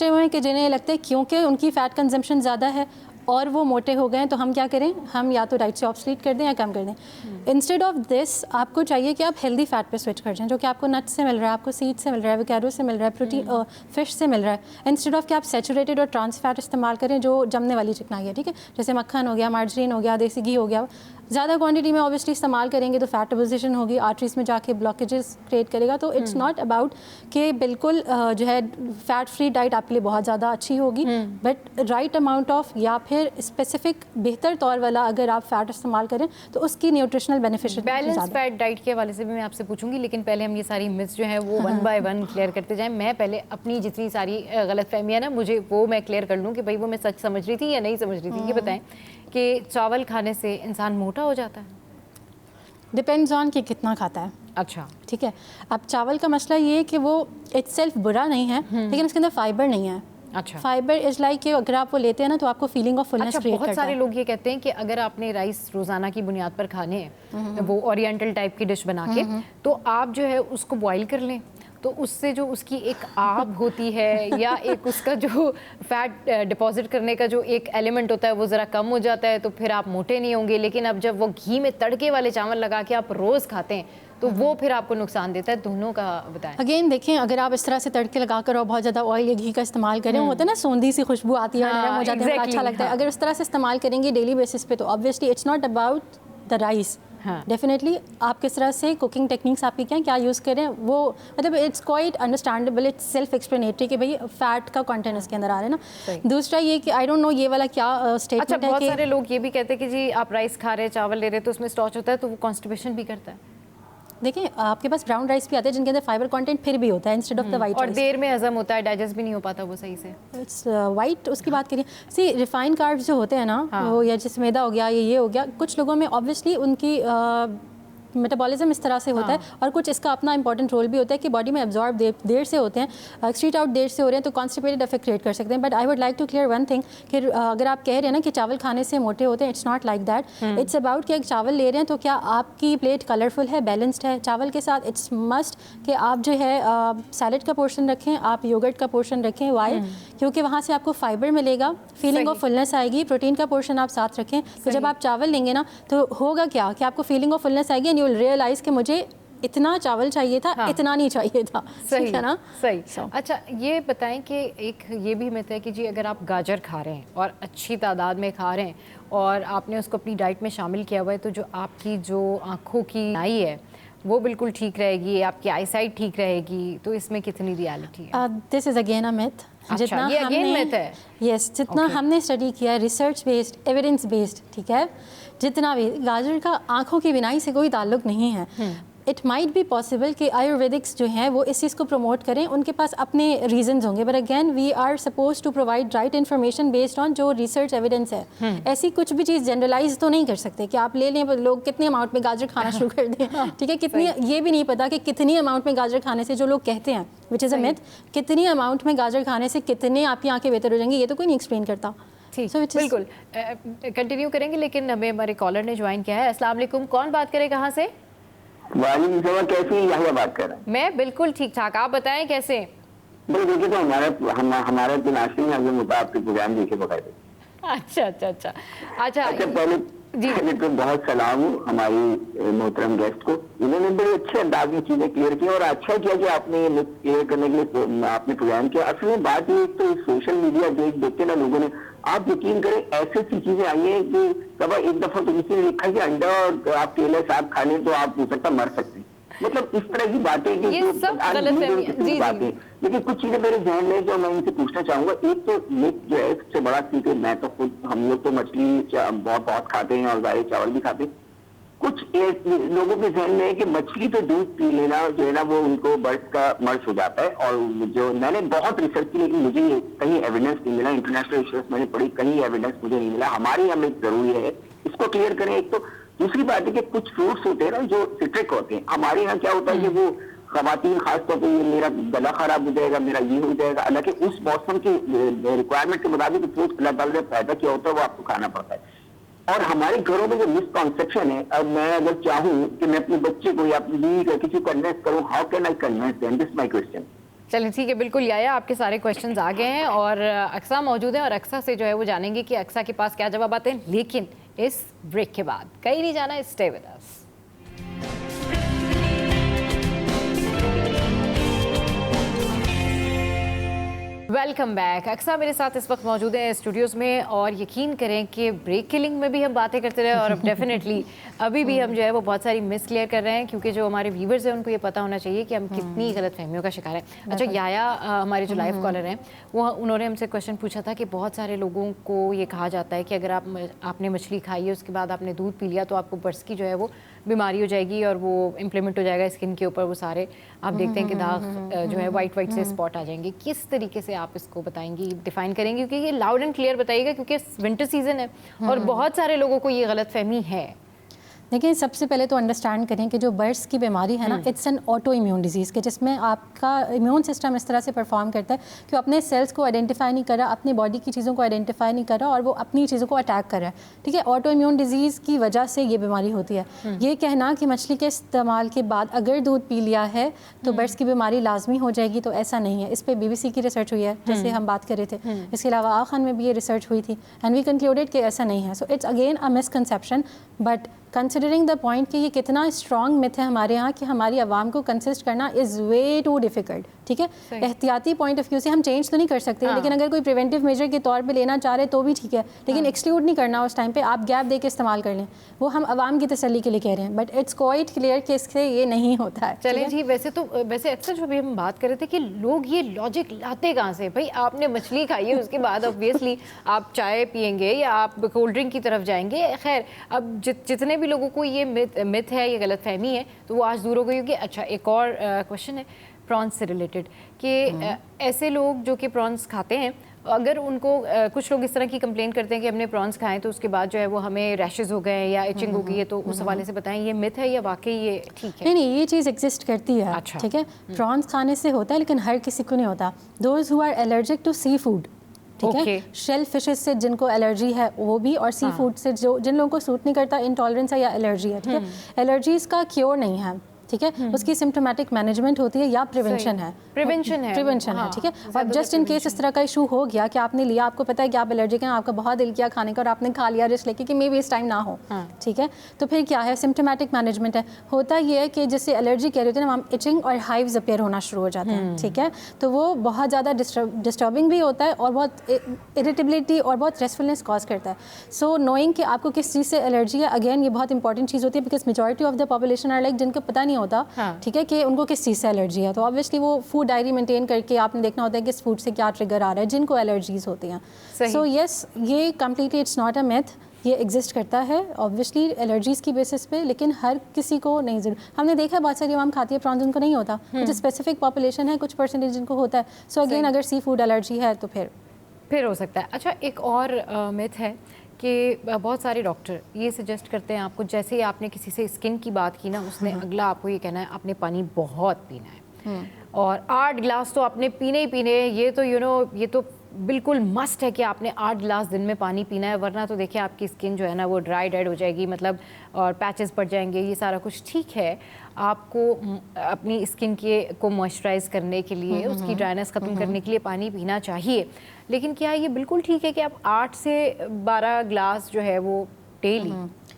वो हैं कि जिन्हें लगता है क्योंकि उनकी फ़ैट कंजम्पशन ज़्यादा है और वो मोटे हो गए हैं, तो हम क्या करें, हम या तो डाइट से ऑब्सोलीट कर दें या कम कर दें. इंस्टेड ऑफ दिस आपको चाहिए कि आप हेल्दी फैट पे स्विच कर जाएं, जो कि आपको नट्स से मिल रहा है, आपको सीड से मिल रहा है, एवोकाडो से मिल रहा है, प्रोटीन फिश से मिल रहा है. इंस्टेड ऑफ कि आप सैचुरेटेड और ट्रांस फैट इस्तेमाल करें जो जमने वाली चिकनाई है. ठीक है, जैसे मक्खन हो गया, मार्जरीन हो गया, देसी घी हो गया. ज़्यादा क्वांटिटी में ऑब्वियसली इस्तेमाल करेंगे तो फैट डिपोजिशन होगी, आर्टरीज में जाके ब्लॉकेजेस क्रिएट करेगा. तो इट्स नॉट अबाउट कि बिल्कुल जो है फैट फ्री डाइट आपके लिए बहुत ज़्यादा अच्छी होगी, बट राइट अमाउंट ऑफ या फिर स्पेसिफिक बेहतर तौर वाला अगर आप फैट इस्तेमाल करें तो उसकी nutritional benefit. Balance fat diet के हवाले से भी मैं आपसे पूछूंगी, लेकिन पहले हम ये सारी मिथ्स जो है वो वन बाय वन क्लियर करते जाएं. मैं पहले अपनी जितनी सारी गलतफहमियां ना, मुझे वो मैं क्लियर कर लूँ कि भाई वो मैं सच समझ रही थी या नहीं समझ रही थी. ये बताएं कि चावल खाने से इंसान मोटा हो जाता है? डिपेंड्स ऑन कि कितना खाता है. अच्छा, ठीक है. अब चावल का मसला ये है कि वो इटसेल्फ बुरा नहीं है, लेकिन उसके अंदर फाइबर नहीं है. अच्छा, फाइबर इज लाइक कि अगर आप वो लेते हैं ना तो आपको फीलिंग ऑफ फुलनेस क्रिएट करता है. बहुत सारे लोग ये कहते हैं कि अगर आपने राइस रोज़ाना की बुनियाद पर खाने हैं, वो ओरिएंटल टाइप की डिश बना के, तो आप जो है उसको बॉईल कर लें, तो उससे जो उसकी एक आग होती है या एक उसका जो फैट डिपॉजिट करने का जो एक एलिमेंट होता है वो ज़रा कम हो जाता है, तो फिर आप मोटे नहीं होंगे. लेकिन अब जब वो घी में तड़के वाले चावल लगा के आप रोज़ खाते हैं तो वो फिर आपको नुकसान देता है. दोनों का बताएं. अगेन देखें, अगर आप इस तरह से तड़के लगाकर और बहुत ज़्यादा ऑयल या घी का इस्तेमाल करें, होता है ना सौंधी सी खुशबू आती है, नरम हो जाते हैं, अच्छा लगता है. अगर इस तरह से इस्तेमाल करेंगे डेली बेसिस पे तो obviously it's not about the rice. Definitely आप किस तरह से कुकिंग टेक्निक्स आपकी क्या यूज़ करें, वो मतलब it's quite understandable, it's self explanatory कि भाई फैट का कंटेंट इसके अंदर आ रहा है ना. दूसरा ये कि आई डोंट नो ये वाला क्या स्टेटमेंट है. बहुत सारे लोग ये भी कहते हैं कि जी आप राइस खा रहे हैं, चावल ले रहे हैं, तो उसमें स्टार्च होता है तो वो कॉन्स्टिपेशन भी करता है. देखिए, आपके पास ब्राउन राइस भी आते हैं जिनके अंदर फाइबर कंटेंट फिर भी होता है इंस्टेड ऑफ द वाइट, और देर में हजम होता है, डाइजेस्ट भी नहीं हो पाता वो सही से. It's white. उसकी बात करिए, सी रिफाइंड कार्ब्स जो होते हैं ना, वो या जैसे मैदा हो गया, ये हो गया, कुछ लोगों में ऑब्वियसली उनकी मेटाबॉलिज्म इस तरह से होता है, और कुछ इसका अपना इंपॉर्टेंट रोल भी होता है कि बॉडी में एब्जॉर्ब देर से होते हैं, एक्सक्रीट आउट देर से हो रहे हैं, तो कॉन्स्टिपेटेड इफेक्ट क्रिएट कर सकते हैं. But I would like to clear one thing कि अगर आप कह रहे हैं ना कि चावल खाने से मोटे होते हैं, it's not like that. It's about कि चावल ले रहे हैं तो क्या आपकी प्लेट कलरफुल है, बैलेंस्ड है. चावल के साथ इट्स मस्ट कि आप जो है सैलड का पोर्शन रखें, आप योगर्ट का पोर्शन रखें. वाई? क्योंकि वहाँ से आपको फाइबर मिलेगा, फीलिंग ऑफ फुलनेस आएगी. प्रोटीन का पोर्शन आप साथ रखें, तो जब आप चावल लेंगे ना तो होगा क्या कि आपको फीलिंग ऑफ फुलनेस आएगी एंड यू विल रियलाइज कि मुझे इतना चावल चाहिए था, इतना नहीं चाहिए था। सही है ना? सही। अच्छा ये बताएं कि एक ये भी मिथ है कि जी अगर आप गाजर खा रहे हैं और अच्छी तादाद में खा रहे हैं और आपने उसको अपनी डाइट में शामिल किया हुआ है, तो जो आपकी जो आँखों की नाई है वो बिल्कुल ठीक रहेगी, आपकी आईसाइट ठीक रहेगी, तो इसमें कितनी रियलिटी है? This is again a myth. जितना ये अगेन मिथ है? यस, जितना हमने स्टडी किया, रिसर्च बेस्ड, एविडेंस बेस्ड, ठीक है, जितना भी, गाजर का आँखों की बिनाई से कोई ताल्लुक नहीं है। इट माइट बी पॉसिबल कि आयुर्वेदिक्स जो हैं वो इस चीज़ को प्रमोट करें, उनके पास अपने रीजंस होंगे, but again we are suppose to provide right information based on जो रिसर्च एविडेंस है। ऐसी कुछ भी चीज़ जनरलाइज तो नहीं कर सकते कि आप ले लें, लोग कितने अमाउंट में गाजर खाना शुरू कर दें, ठीक है, कितनी, ये भी नहीं पता कि कितनी अमाउंट में गाजर खाने से, जो लोग कहते हैं विच इज़ अ मिथ, कितनी अमाउंट में गाजर खाने से कितने आपकी आँखें बेहतर हो जाएंगी, ये तो कोई नहीं एक्सप्लेन करता। बिल्कुल कंटिन्यू करेंगे, लेकिन हमें हमारे कॉलर ने ज्वाइन किया है। अस्सलाम वालेकुम, कौन बात करे, कहाँ से? वालेकुम सलाम, कैसी यहिया बात कर रहे हैं? मैं बिल्कुल ठीक ठाक, आप बताएं कैसे? देखिए, तो हमारे तो नाश्ते में अगर मुझे आपके प्रोग्राम देखे बकायदे। अच्छा पहले तो बहुत सलाम हमारी मोहतरम गेस्ट को, इन्होंने बड़े अच्छे अंदाज में चीजें क्लियर की और अच्छा किया कि आपने ये क्लियर करने के लिए आपने प्रोग्राम किया। असल में बात ये, तो सोशल मीडिया देख के ना लोगों ने, आप यकीन करें ऐसी चीजें आई हैं कि कब एक दफा तो किसी ने लिखा कि अंडा और आप केले साथ खा लें तो आप हो सकता मर सकते हैं, मतलब इस तरह की बातें कि ये सब गलत है। लेकिन कुछ चीजें मेरे ध्यान में जो मैं इनसे पूछना चाहूंगा, एक तो मिथ जो है सबसे बड़ा, क्योंकि मैं तो खुद, हम लोग तो मछली बहुत खाते हैं और गाय चावल भी खाते हैं, कुछ लोगों के ध्यान में है कि मछली तो दूध पी लेना जो है ना वो उनको बर्थ का मर्ज हो जाता है। और जो मैंने बहुत रिसर्च की लेकिन मुझे कहीं एविडेंस नहीं मिला, इंटरनेशनल रिसर्च मैंने पढ़ी, कहीं एविडेंस मुझे नहीं मिला। हमारे यहाँ में जरूरी है इसको क्लियर करें। एक तो दूसरी बात है कि कुछ फ्रूट्स होते हैं ना जो सिट्रिक होते हैं, हमारे यहाँ क्या होता है कि वो खवातीन खासतौर पर ये मेरा गला खराब हो जाएगा, मेरा ये हो जाएगा, हालांकि उस मौसम की रिक्वायरमेंट के मुताबिक फ्रूट अल्लाह ताला ने पैदा किया होता है वो आपको खाना पड़ता है। और हमारे घरों में जो मिसकॉन्सेप्शन है, अब मैं अगर चाहूँ कि मैं अपने बच्चे को या अपनी बीवी को किसी को कन्विंस करूँ, how can I convince them? This my question. चलिए ठीक है, बिल्कुल याया, आपके सारे क्वेश्चंस आ गए हैं और अक्सा मौजूद है और अक्सा से जो है वो जानेंगे कि अक्सा के पास क्या जवाब आते हैं, लेकिन इस ब्रेक के बाद। कहीं नहीं जाना, stay with us. Welcome back. Aqsa मेरे साथ इस वक्त मौजूद है स्टूडियोज़ में और यकीन करें कि ब्रेक के लिंक में भी हम बातें करते रहे और अब डेफिनेटली अभी भी हम जो है वो बहुत सारी मिस क्लियर कर रहे हैं, क्योंकि जो हमारे व्यूवर्स हैं उनको ये पता होना चाहिए कि हम कितनी गलत फहमियों का शिकार है। अच्छा याया, हमारे जो लाइव कॉलर हैं वो उन्होंने हमसे क्वेश्चन पूछा था कि बहुत सारे लोगों को ये कहा जाता है कि अगर आपने मछली खाई है उसके बाद आपने दूध पी लिया तो आपको बर्स की जो है वो बीमारी हो जाएगी और वो इम्प्लीमेंट हो जाएगा स्किन के ऊपर, वो सारे आप देखते हैं कि दाग जो है वाइट से स्पॉट आ जाएंगे। किस तरीके से आप इसको बताएंगी, डिफाइन करेंगे, क्योंकि ये लाउड एंड क्लियर बताइएगा क्योंकि विंटर सीजन है और बहुत सारे लोगों को ये गलतफहमी है। देखिए, सबसे पहले तो अंडरस्टैंड करें कि जो बर्ड्स की बीमारी है ना, it's an auto immune disease, के जिसमें आपका इम्यून सिस्टम इस तरह से परफॉर्म करता है कि वो अपने सेल्स को आइडेंटिफाई नहीं कर रहा, अपनी बॉडी की चीज़ों को आइडेंटिफाई नहीं कर रहा और वो अपनी चीज़ों को अटैक कर रहा है। ठीक है, ऑटो इम्यून डिजीज़ की वजह से ये बीमारी होती है। ये कहना कि मछली के इस्तेमाल के बाद अगर दूध पी लिया है तो बर्ड्स की बीमारी लाजमी हो जाएगी, तो ऐसा नहीं है। इस पर BBC की रिसर्च हुई है जैसे हम बात कर रहे थे, इसके अलावा आखान में भी ये रिसर्च हुई थी एंड वी कंक्लूडेड कि ऐसा नहीं है। So it's again a misconception, but considering the point कि ये कितना स्ट्रॉन्ग मिथ है हमारे यहाँ कि हमारी आवाम को कंसिस्ट करना इज़ वे टू डिफ़िकल्ट। ठीक है, एहतियाती पॉइंट ऑफ व्यू से हम चेंज तो नहीं कर सकते, लेकिन अगर कोई प्रिवेंटिव मेजर के तौर पे लेना चाह रहे तो भी ठीक है, लेकिन एक्सक्लूड नहीं करना उस टाइम पे, आप गैप दे के इस्तेमाल कर लें, वो हम आवाम की तसल्ली के लिए कह रहे हैं, बट इट्स क्वाइट क्लियर कि इससे ये नहीं होता है। चलिए जी, वैसे अक्सर जो भी हम बात कर रहे थे कि लोग ये लॉजिक लाते कहाँ से, भाई आपने मछली खाई है उसके बाद ऑब्वियसली आप चाय पियेंगे या आप कोल्ड ड्रिंक की तरफ जाएंगे। खैर, अब जितने भी लोगों को ये मिथ है, ये गलतफहमी है, तो वो आज दूर हो गई होगी। अच्छा, एक और क्वेश्चन है प्रॉन्स से रिलेटेड कि ऐसे लोग जो कि प्रॉन्स खाते हैं, अगर उनको कुछ लोग इस तरह की कंप्लेन करते हैं कि हमने प्रॉन्स खाएं तो उसके बाद जो है वो हमें रैशेस हो गए या इचिंग हो गई है, तो उस हवाले से बताएं ये मिथ है या वाकई ये ठीक है? नहीं, ये चीज़ एग्जिस्ट करती है। अच्छा, ठीक है, प्रॉन्स खाने से होता है लेकिन हर किसी को नहीं होता। Those who are allergic to sea food, ठीक है, शेल फिशेस से जिनको एलर्जी है वो भी, और सी फूड से जिन लोगों को सूट नहीं करता, इंटॉलरेंस है या एलर्जी है, ठीक है, एलर्जीज का क्योर नहीं है। ठीक है, उसकी सिम्टोमेटिक मैनेजमेंट होती है या प्रिवेंशन है, प्रिवेंशन है, ठीक है। और जस्ट इन केस इस तरह का इशू हो गया कि आपने लिया, आपको पता है कि आप एलर्जिक हैं, आपका बहुत दिल किया खाने का और आपने खा लिया रिस्क लेके कि मे बी इस टाइम ना हो, ठीक है, तो फिर क्या है, सिम्टोमेटिक मैनेजमेंट है। होता ये है कि जिससे एलर्जी कह रहे होते हैं ना, इचिंग और हाइव्स अपीयर होना शुरू हो जाते हैं, ठीक है, तो वो बहुत ज़्यादा डिस्टर्बिंग भी होता है और बहुत इरिटेबिलिटी और बहुत स्ट्रेसफुलनेस कॉज करता है। सो नोइंग कि आपको किस चीज़ से एलर्जी है, अगेन ये बहुत इंपॉर्टेंट चीज़ होती है, because majority of the population are like जिनको पता नहीं होता, ठीक है, कि उनको किस चीज़ से एलर्जी है। तो ऑब्वियसली वो फूड डायरी मेंटेन करके आपने देखना होता है कि इस फूड से क्या ट्रिगर आ रहा है जिनको एलर्जीज होती हैं। सो यस, ये completely it's not a myth, ये एग्जिस्ट करता है ऑब्वियसली एलर्जीज़ की बेसिस पे, लेकिन हर किसी को नहीं ज़रूर। हमने देखा है बहुत सारी आवाम खाती है प्रॉन्स, उनको नहीं होता, कुछ स्पेसिफिक पॉपुलेशन है, कुछ परसेंटेज जिनको होता है। सो अगेन अगर सी फूड एलर्जी है तो फिर हो सकता है। अच्छा, एक और मिथ है कि बहुत सारे डॉक्टर ये सजेस्ट करते हैं आपको, जैसे ही आपने किसी से स्किन की बात की ना, उसने अगला आपको ये कहना है आपने पानी बहुत पीना है और 8 गिलास तो आपने पीने ही पीने हैं, ये तो ये तो बिल्कुल मस्ट है कि आपने 8 गिलास दिन में पानी पीना है, वरना तो देखिए आपकी स्किन जो है ना वो ड्राई डेड हो जाएगी, मतलब और पैचेस पड़ जाएंगे, ये सारा कुछ ठीक है। आपको अपनी स्किन को मॉइस्चराइज करने के लिए, उसकी ड्राइनेस ख़त्म करने के लिए पानी पीना चाहिए, लेकिन क्या ये बिल्कुल ठीक है कि आप 8 से 12 गिलास जो है वो डेली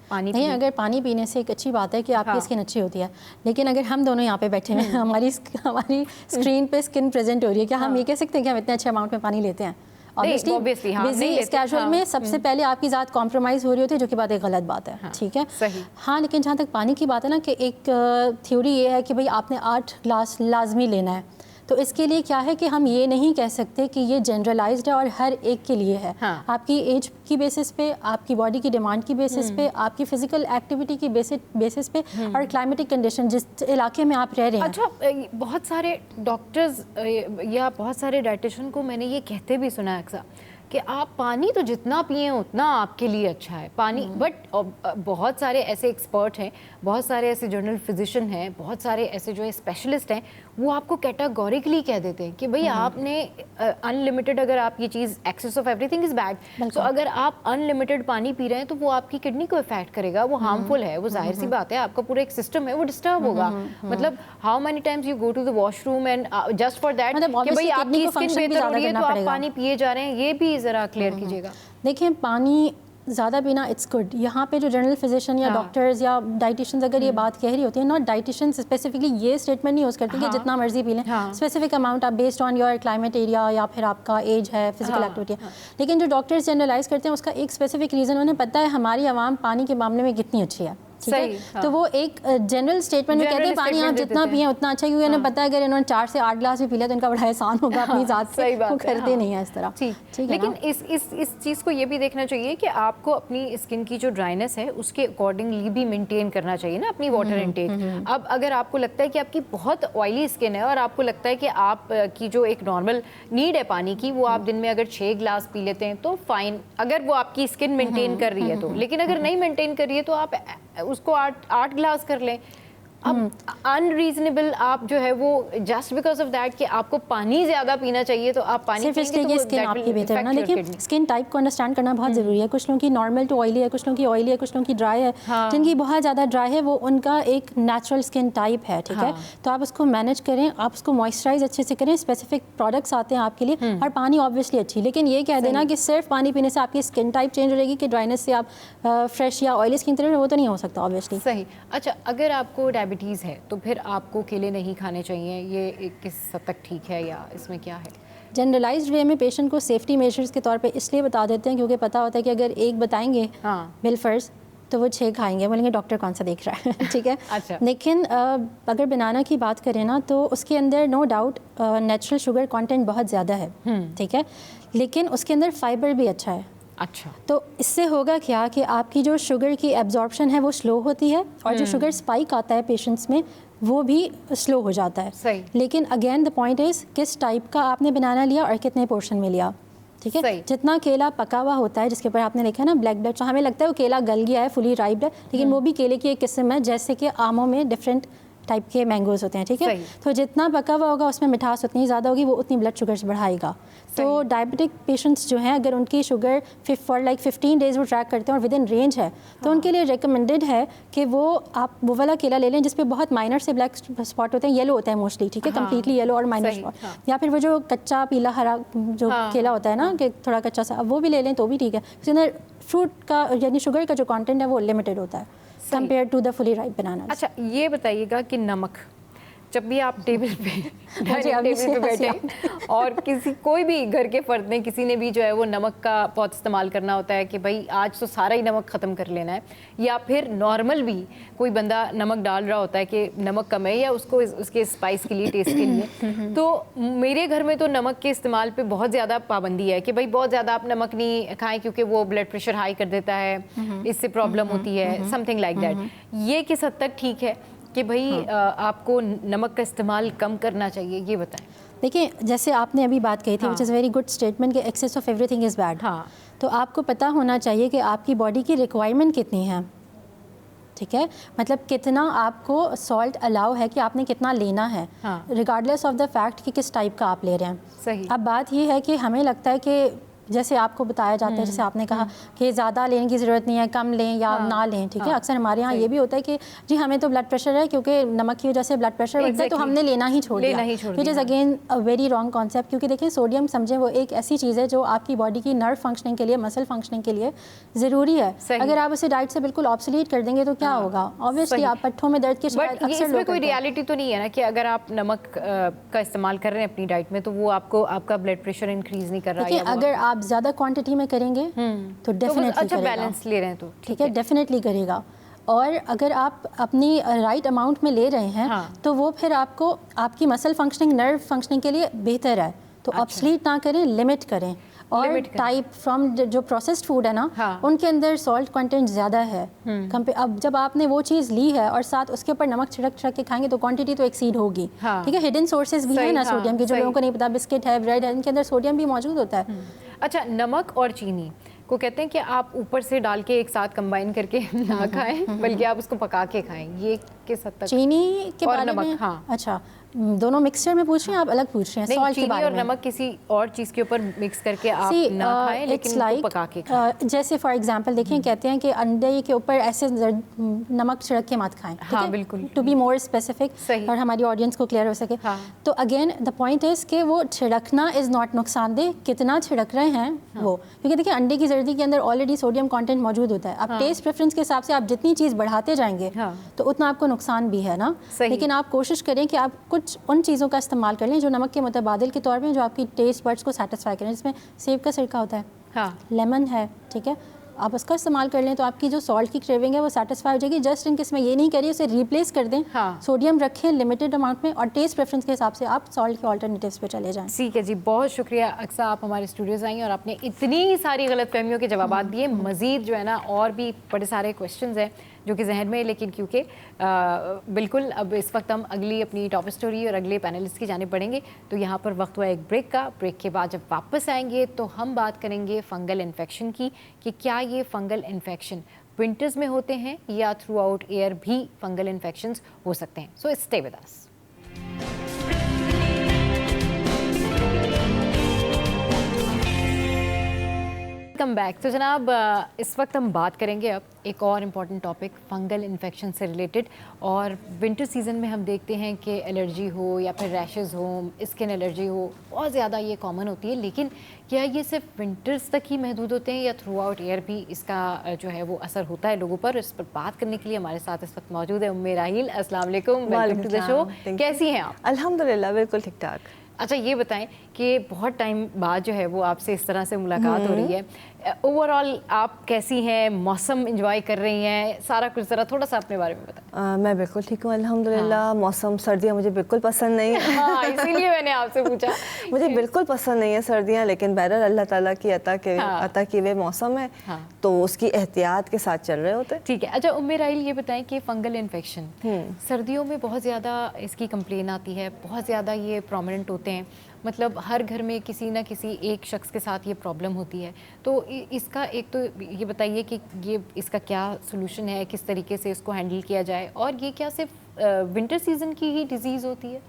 पानी नहीं? अगर पानी पीने से एक अच्छी बात है कि आपकी स्किन अच्छी होती है, लेकिन अगर हम दोनों यहाँ पे बैठे हैं, हमारी स्क्रीन पे स्किन प्रेजेंट हो रही है, क्या हम ये कह सकते हैं कि हम इतने अच्छे अमाउंट में पानी लेते हैं? ऑब्वियसली बिजी कैजुअल में सबसे पहले आपकी ज़ात कॉम्प्रोमाइज़ हो रही होती है, जो कि बात एक गलत बात है, ठीक है, सही। हाँ, लेकिन जहाँ तक पानी की बात है ना, कि एक थ्योरी ये है कि भाई आपने 8 गिलास लाजमी लेना है, तो इसके लिए क्या है कि हम ये नहीं कह सकते कि ये जनरलाइज्ड है और हर एक के लिए है। आपकी एज की बेसिस पे, आपकी बॉडी की डिमांड की बेसिस पे, आपकी फिजिकल एक्टिविटी की बेसिस पे और क्लाइमेटिक कंडीशन जिस इलाके में आप रह रहे हैं। अच्छा, बहुत सारे डॉक्टर्स या बहुत सारे डाइटिशियन को मैंने ये कहते भी सुना है अक्सर कि आप पानी तो जितना पिए उतना आपके लिए अच्छा है पानी, बट बहुत सारे ऐसे एक्सपर्ट हैं, बहुत सारे ऐसे जनरल फिजिशियन हैं, बहुत सारे ऐसे जो है स्पेशलिस्ट हैं, वो आपको कैटेगोरिकली कह देते हैं कि भाई आपने अनलिमिटेड, अगर आप ये चीज़ excess of everything is bad, तो अगर आप अनलिमिटेड पानी पी रहे हैं तो वो आपकी किडनी को इफेक्ट करेगा, वो हार्मफुल है, वो जाहिर सी बात है, आपका पूरा एक सिस्टम है वो डिस्टर्ब होगा। मतलब how many times you go to the washroom and just for that कि भाई आपकी स्किन बेहतर हो रही है तो आप पानी पिए जा रहे हैं, ये भी ज़रा क्लियर कीजिएगा। देखिए, पानी ज़्यादा पीना इट्स गुड। यहाँ पे जो जनरल फिजिशियन या डॉक्टर्स या डाइटिशियंस अगर ये बात कह रही होती है, नॉट डाइटिशियंस स्पेसिफिकली ये स्टेटमेंट नहीं यूज़ करती कि जितना मर्जी पी लें, स्पेसिफिक अमाउंट आप based on your climate area या फिर आपका एज है, फिजिकल एक्टिविटी है। लेकिन जो डॉक्टर्स जनरलाइज करते हैं उसका एक स्पेसिफिक रीज़न, उन्हें पता है हमारी आवाम पानी के मामले में कितनी अच्छी है, ठीक है, तो वो एक जनरल स्टेटमेंट में कहते हैं पानी आप जितना पिए उतना अच्छा, क्योंकि उन्हें पता है अगर इन्होंने 4 से 8 गिलास भी पी लिया तो इनका बड़ा एहसान होगा अपनी ज़ात से, वो करते नहीं है इस तरह, ठीक है। लेकिन इस चीज़ को ये भी देखना चाहिए कि आपको अपनी स्किन की जो ड्राइनेस है उसके अकॉर्डिंगली भी मेंटेन करना चाहिए ना अपनी वाटर इनटेक। अब अगर आपको लगता है कि आपकी बहुत ऑयली स्किन है और आपको लगता है कि आप की जो एक नॉर्मल नीड है पानी की, वो आप दिन में अगर 6 गिलास पी लेते हैं तो फाइन, अगर वो आपकी स्किन मेंटेन कर रही है तो। लेकिन अगर नहीं मेंटेन कर रही है तो आप उसको 8 गिलास कर लें। अब अनरीजनेबल आप जो है वो जस्ट बिकॉज ऑफ दैट कि आपको पानी ज़्यादा पीना चाहिए तो आप पानी सिर्फ इसलिए कि स्किन आपकी बेहतर है ना। देखिए, स्किन टाइप को अंडरस्टैंड करना बहुत ज़रूरी है। कुछ लोगों की नॉर्मल टू ऑयली है, कुछ लोगों की ऑयली है, कुछ लोगों की ड्राई है। जिनकी बहुत ज़्यादा ड्राई है वो उनका एक नेचुरल स्किन टाइप है, ठीक है, तो आप उसको मैनेज करें, आप उसको मॉइस्चराइज अच्छे से करें, स्पेसिफिक प्रोडक्ट्स आते हैं आपके लिए, और पानी ऑब्वियसली अच्छी। लेकिन ये कह देना कि सिर्फ पानी पीने से आपकी स्किन टाइप चेंज हो जाएगी, कि ड्राइनेस से आप फ्रेश या ऑयली स्किन तरह, वो तो नहीं हो सकता ऑब्वियसली। सही। अच्छा, अगर आपको डायबिटीज़ है तो फिर आपको केले नहीं खाने चाहिए, ये किस हद तक ठीक है या इसमें क्या है? जनरलाइज्ड वे में पेशेंट को सेफ्टी मेजर्स के तौर पे इसलिए बता देते हैं क्योंकि पता होता है कि अगर एक बताएंगे बिलफर्ज तो वो 6 खाएंगे, बोलेंगे डॉक्टर कौन सा देख रहा है, ठीक है। अच्छा। लेकिन अगर बनाना की बात करें ना तो उसके अंदर no doubt natural sugar content बहुत ज़्यादा है, ठीक है, लेकिन उसके अंदर फाइबर भी अच्छा है। अच्छा, तो इससे होगा क्या कि आपकी जो शुगर की एब्जॉर्प्शन है वो स्लो होती है, और जो शुगर स्पाइक आता है पेशेंट्स में वो भी स्लो हो जाता है। सही। लेकिन अगेन द पॉइंट इज़ किस टाइप का आपने बनाना लिया और कितने पोर्शन में लिया, ठीक है। जितना केला पका हुआ होता है, जिसके ऊपर आपने लिखा है ना ब्लैक ब्लड, तो हमें लगता है वो केला गल गया है, फुली राइप्ड है, लेकिन वो भी केले की एक किस्म है, जैसे कि आमों में डिफरेंट टाइप के मैंगोज़ होते हैं, ठीक है। तो जितना पका हुआ होगा उसमें मिठास उतनी ज़्यादा होगी, वो उतनी ब्लड शुगर बढ़ाएगा। तो डायबिटिक पेशेंट्स जो हैं, अगर उनकी शुगर फॉर लाइक 15 डेज़ वो ट्रैक करते हैं और विद इन रेंज है, तो उनके लिए रिकमेंडेड है कि वो आप वो वाला केला ले लें जिसपे बहुत माइनर से ब्लैक स्पॉट होते हैं, येलो होता है मोस्टली, ठीक है, कम्प्लीटली येलो और माइनर स्पॉट। या फिर वो जो कच्चा पीला हरा जो केला होता है ना, कि थोड़ा कच्चा सा, वो भी ले लें तो भी ठीक है। उसके अंदर फ्रूट का यानी शुगर का जो कंटेंट है वो लिमिटेड होता है compare to the fully ripe banana. अच्छा, ये बताइएगा कि नमक जब भी आप टेबल पे टेबल पे बैठे और किसी कोई भी घर के फर्द ने किसी ने भी जो है वो नमक का बहुत इस्तेमाल करना होता है कि भाई आज तो सारा ही नमक ख़त्म कर लेना है, या फिर नॉर्मल भी कोई बंदा नमक डाल रहा होता है कि नमक कम है या उसको उसके स्पाइस के लिए, टेस्ट के लिए। तो मेरे घर में तो नमक के इस्तेमाल पे बहुत ज़्यादा पाबंदी है कि भाई बहुत ज़्यादा आप नमक नहीं खाएं क्योंकि वो ब्लड प्रेशर हाई कर देता है, इससे प्रॉब्लम होती है, समथिंग लाइक दैट। ये किस हद तक ठीक है कि भाई आपको नमक का इस्तेमाल कम करना चाहिए, ये बताएं। देखिए, जैसे आपने अभी बात कही थी, which is very good statement कि excess of everything is bad. तो आपको पता होना चाहिए कि आपकी बॉडी की रिक्वायरमेंट कितनी है, ठीक है, मतलब कितना आपको सॉल्ट अलाउ है कि आपने कितना लेना है, रिगार्डलेस ऑफ द फैक्ट कि किस टाइप का आप ले रहे हैं। सही। अब बात ये है कि हमें लगता है कि जैसे आपको बताया जाता है, जैसे आपने कहा कि ज़्यादा लेने की ज़रूरत नहीं है, कम लें या ना लें, ठीक है। अक्सर हमारे यहाँ ये भी होता है कि जी हमें तो ब्लड प्रेशर है, क्योंकि नमक की वजह से ब्लड प्रेशर बढ़ता है, तो हमने लेना ही छोड़ दिया, which is again a very wrong concept. क्योंकि देखिए, सोडियम समझें वो एक ऐसी चीज़ है जो आपकी बॉडी की नर्व फंक्शनिंग के लिए, मसल फंक्शनिंग के लिए ज़रूरी है। अगर आप उसे डाइट से बिल्कुल ऑब्सोलीट कर देंगे तो क्या होगा? ऑब्वियसली आप पट्ठों में दर्द के शिकायत अक्सर लोग कोई रियलिटी तो नहीं है ना कि अगर आप नमक का इस्तेमाल कर रहे हैं अपनी डाइट में तो वो आपको आपका ब्लड प्रेशर इंक्रीज नहीं कर रहा है। अगर आप ज़्यादा क्वांटिटी में करेंगे तो डेफिनेटली अच्छा बैलेंस ले रहे हैं तो ठीक है, डेफिनेटली करेगा। और अगर आप अपनी राइट अमाउंट में ले रहे हैं तो वो फिर आपको आपकी मसल फंक्शनिंग, नर्व फंक्शनिंग के लिए बेहतर है। तो ऑब्सोलीट ना करें, लिमिट करें। और टाइप फ्रॉम जो प्रोसेस्ड फूड है ना, उनके अंदर सॉल्ट कंटेंट ज़्यादा है। अब जब आपने वो चीज़ ली है और साथ उसके ऊपर नमक छिड़क के खाएंगे तो क्वांटिटी तो एक्सीड होगी, ठीक है। हिडन सोर्सेज भी है ना सोडियम की, जो लोगों को नहीं पता, बिस्किट है, ब्रेड है, इनके अंदर सोडियम भी मौजूद होता है। अच्छा, नमक और चीनी को कहते हैं कि आप ऊपर से डाल के एक साथ कंबाइन करके ना खाएं, बल्कि आप उसको पका के खाएं। ये किस हद तक? चीनी के बारे में? अच्छा, दोनों मिक्सचर में पूछ रहे हैं आप, अलग पूछ रहे हैं? सॉल्ट के बारे में। और नमक किसी और चीज़ के ऊपर मिक्स करके आप ना खाएं, लेकिन उसको पका के खाएं। जैसे फॉर एग्जांपल देखें, कहते हैं कि अंडे के ऊपर ऐसे नमक छिड़क के मत खाएं, ठीक है, बिल्कुल, टू बी मोर स्पेसिफिक और हमारी ऑडियंस को क्लियर हो सके। तो अगेन द पॉइंट इज कि वो छिड़कना इज़ नॉट नुकसानदेह, कितना छिड़क रहे हैं वो, क्योंकि देखिए अंडे की जर्दी के अंदर ऑलरेडी सोडियम कंटेंट मौजूद होता है। अब टेस्ट प्रेफरेंस के हिसाब से आप जितनी चीज़ बढ़ाते जाएंगे तो उतना आपको नुकसान भी है ना। लेकिन आप कोशिश करें कि आप कुछ उन चीज़ों का इस्तेमाल कर लें जो नमक के मुतबादिल के तौर पे जो आपकी टेस्ट बड्स को सेटिस्फाई करें। जिसमें सेब का सिरका होता है, लेमन है, ठीक है, आप उसका इस्तेमाल कर लें तो आपकी जो सॉल्ट की क्रेविंग है वो सेटिस्फाई हो जाएगी। जस्ट इन केस में ये नहीं करिए, उसे रिप्लेस कर दें, सोडियम रखें लिमिटेड अमाउंट में, और टेस्ट प्रेफरेंस के हिसाब से आप सॉल्ट के ऑल्टरनेटिव्स पे चले जाएं। ठीक है जी, बहुत शुक्रिया अक्सा, आप हमारे स्टूडियोज़ आई और आपने इतनी सारी गलतफहमियों के जवाब दिए। मज़ीद जो है ना और भी बड़े सारे क्वेश्चंस हैं जो कि जहन में है, लेकिन क्योंकि बिल्कुल अब इस वक्त हम अगली अपनी टॉप स्टोरी और अगले पैनलिस्ट की जानिब बढ़ेंगे, तो यहाँ पर वक्त हुआ एक ब्रेक का। ब्रेक के बाद जब वापस आएंगे तो हम बात करेंगे फंगल इन्फेक्शन की, कि क्या ये फंगल इन्फेक्शन विंटर्स में होते हैं या थ्रू आउट ईयर भी फंगल इन्फेक्शंस हो सकते हैं। So stay with us. Welcome back. तो जनाब, इस वक्त हम बात करेंगे अब एक और इम्पॉर्टेंट टॉपिक फंगल इन्फेक्शन से रिलेटेड। और विंटर सीज़न में हम देखते हैं कि एलर्जी हो या फिर रैशेज़ हो, स्किन एलर्जी हो, बहुत ज़्यादा ये कॉमन होती है। लेकिन क्या ये सिर्फ विंटर्स तक ही महदूद होते हैं या थ्रू आउट ईयर भी इसका जो है वो असर होता है लोगों पर? इस पर बात करने के लिए हमारे साथ इस वक्त मौजूद है उम्मे राहील। अस्सलाम वालेकुम, वेलकम टू द शो। कैसी हैं आप? अल्हम्दुलिल्लाह, बिल्कुल ठीक ठाक। अच्छा, ये बताएं कि बहुत टाइम बाद जो है वो आपसे इस तरह से मुलाकात हो रही है, ओवरऑल आप कैसी हैं, मौसम एंजॉय कर रही हैं, सारा कुछ ज़रा थोड़ा सा अपने बारे में बताएं। मैं बिल्कुल ठीक हूँ अल्हम्दुलिल्लाह। मौसम, सर्दियाँ मुझे बिल्कुल पसंद नहीं है। हाँ, इसीलिए मैंने आपसे पूछा। मुझे बिल्कुल पसंद नहीं है सर्दियाँ, लेकिन बहरहाल अल्लाह ताला की अता की वे मौसम है, तो उसकी एहतियात के साथ चल रहे होते। ठीक है। अच्छा उम्मे राहील, ये बताएं कि फंगल इन्फेक्शन सर्दियों में बहुत ज़्यादा इसकी कंप्लेन आती है, बहुत ज़्यादा ये प्रोमिनेंट होते हैं, मतलब हर घर में किसी ना किसी एक शख्स के साथ ये प्रॉब्लम होती है। तो इसका एक तो ये बताइए कि ये इसका क्या सोल्यूशन है, किस तरीके से इसको हैंडल किया जाए, और ये क्या सिर्फ विंटर सीजन की ही डिजीज़ होती है?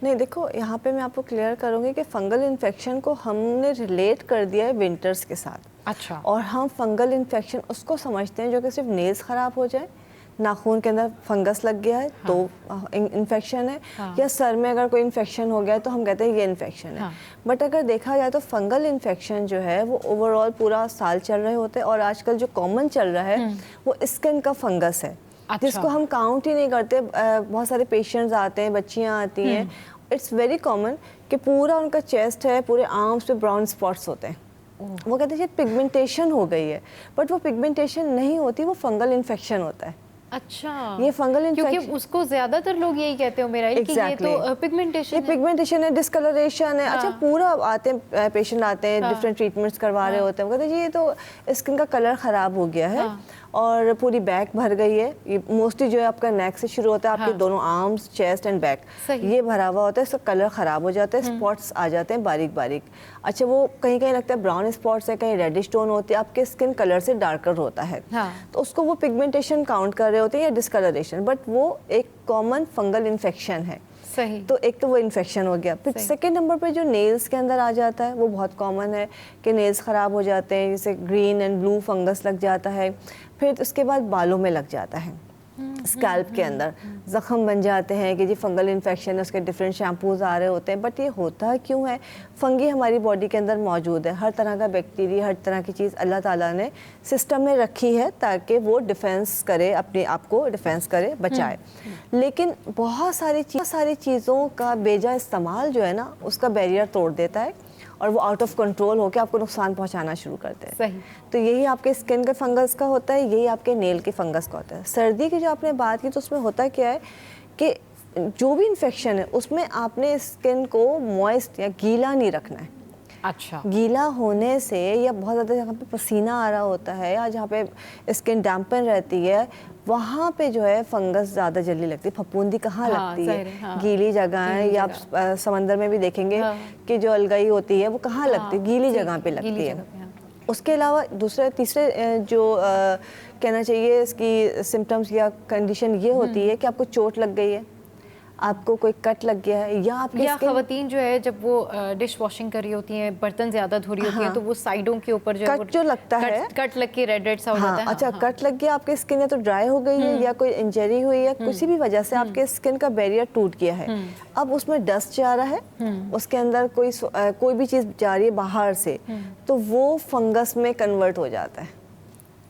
नहीं, देखो यहाँ पे मैं आपको क्लियर करूँगी कि फंगल इन्फेक्शन को हमने रिलेट कर दिया है विंटर्स के साथ। अच्छा। और हम फंगल इन्फेक्शन उसको समझते हैं जो कि सिर्फ नेल्स ख़राब हो जाए, नाखून के अंदर फंगस लग गया है तो इन्फेक्शन है, या सर में अगर कोई इन्फेक्शन हो गया है तो हम कहते हैं ये इन्फेक्शन है। बट अगर देखा जाए तो फंगल इन्फेक्शन जो है वो ओवरऑल पूरा साल चल रहे होते हैं, और आजकल जो कॉमन चल रहा है वो स्किन का फंगस है। अच्छा। जिसको हम काउंट ही नहीं करते। बहुत सारे पेशेंट्स आते हैं, बच्चियाँ आती हैं, इट्स वेरी कॉमन कि पूरा उनका चेस्ट है, पूरे आर्म्स पे ब्राउन स्पॉट्स होते हैं। वो कहते हैं पिगमेंटेशन हो गई है, बट वो पिगमेंटेशन नहीं होती, वो फंगल इन्फेक्शन होता है। अच्छा, ये फंगल इन्फेक्शन, क्योंकि उसको ज्यादातर लोग यही कहते हो मेरा कि ये तो पिगमेंटेशन है, पिगमेंटेशन है, डिस्कलरेशन है। अच्छा, पूरा आते हैं पेशेंट आते हैं, डिफरेंट ट्रीटमेंट्स करवा रहे होते हैं, वो कहते हैं जी ये तो स्किन का कलर ख़राब हो गया है और पूरी बैक भर गई है। ये मोस्टली जो है आपका नेक से शुरू होता है, आपके दोनों आर्म्स, चेस्ट एंड बैक, ये भरा हुआ होता है, इसका कलर ख़राब हो जाता है, स्पॉट्स आ जाते हैं बारीक बारीक। अच्छा, वो कहीं कहीं लगता है ब्राउन स्पॉट्स है, कहीं रेडिश टोन होती है, आपके स्किन कलर से डार्कर होता है। तो उसको वो पिगमेंटेशन काउंट कर रहे होते हैं या डिस्कलरेशन, बट वो एक कॉमन फंगल इन्फेक्शन है। सही। तो एक तो वो इन्फेक्शन हो गया। फिर सेकंड नंबर पे जो नेल्स के अंदर आ जाता है वो बहुत कॉमन है कि नेल्स ख़राब हो जाते हैं, जैसे ग्रीन एंड ब्लू फंगस लग जाता है। फिर उसके बाद बालों में लग जाता है, स्कैल्प के अंदर ज़ख़म बन जाते हैं कि जी फंगल इन्फेक्शन है, उसके डिफरेंट शैम्पूज़ आ रहे होते हैं। बट ये होता क्यों है? फंगी हमारी बॉडी के अंदर मौजूद है, हर तरह का बैक्टीरिया, हर तरह की चीज़ अल्लाह ताला ने सिस्टम में रखी है ताकि वो डिफेंस करे, अपने आप को डिफेंस करे, बचाए। लेकिन बहुत सारी चीज़ों का बेजा इस्तेमाल जो है ना, उसका बैरियर तोड़ देता है और वो आउट ऑफ कंट्रोल होकर आपको नुकसान पहुंचाना शुरू करते हैं। सही। तो यही आपके स्किन के फंगस का होता है, यही आपके नेल के फंगस का होता है। सर्दी की जो आपने बात की तो उसमें होता क्या है कि जो भी इन्फेक्शन है उसमें आपने स्किन को मॉइस्ट या गीला नहीं रखना है। अच्छा। गीला होने से या बहुत ज़्यादा जहाँ पे पसीना आ रहा होता है या जहाँ पे स्किन डैम्पन रहती है वहाँ पे जो है फंगस ज़्यादा जल्दी लगती है। फफूंदी कहाँ लगती है? गीली जगह है, या आप समंदर में भी देखेंगे कि जो अलगाई होती है वो कहाँ लगती है? गीली जगह पे लगती है। उसके अलावा दूसरे तीसरे जो कहना चाहिए इसकी सिम्टम्स या कंडीशन ये होती है कि आपको चोट लग गई है, आपको कोई कट लग गया है, या आपकी खवातीन जो है जब वो डिश वॉशिंग कर रही होती हैं, बर्तन ज़्यादा धो रही होती हैं, तो वो साइडों के ऊपर जो कट जो लगता है, कट लग के रेड सा हो जाता है। अच्छा, कट लग गया, आपके स्किन या तो ड्राई हो गई है या कोई इंजरी हुई है, किसी भी वजह से आपके स्किन का बैरियर टूट गया है। अब उसमें डस्ट जा रहा है, उसके अंदर कोई भी चीज़ जा रही है बाहर से, तो वो फंगस में कन्वर्ट हो जाता है।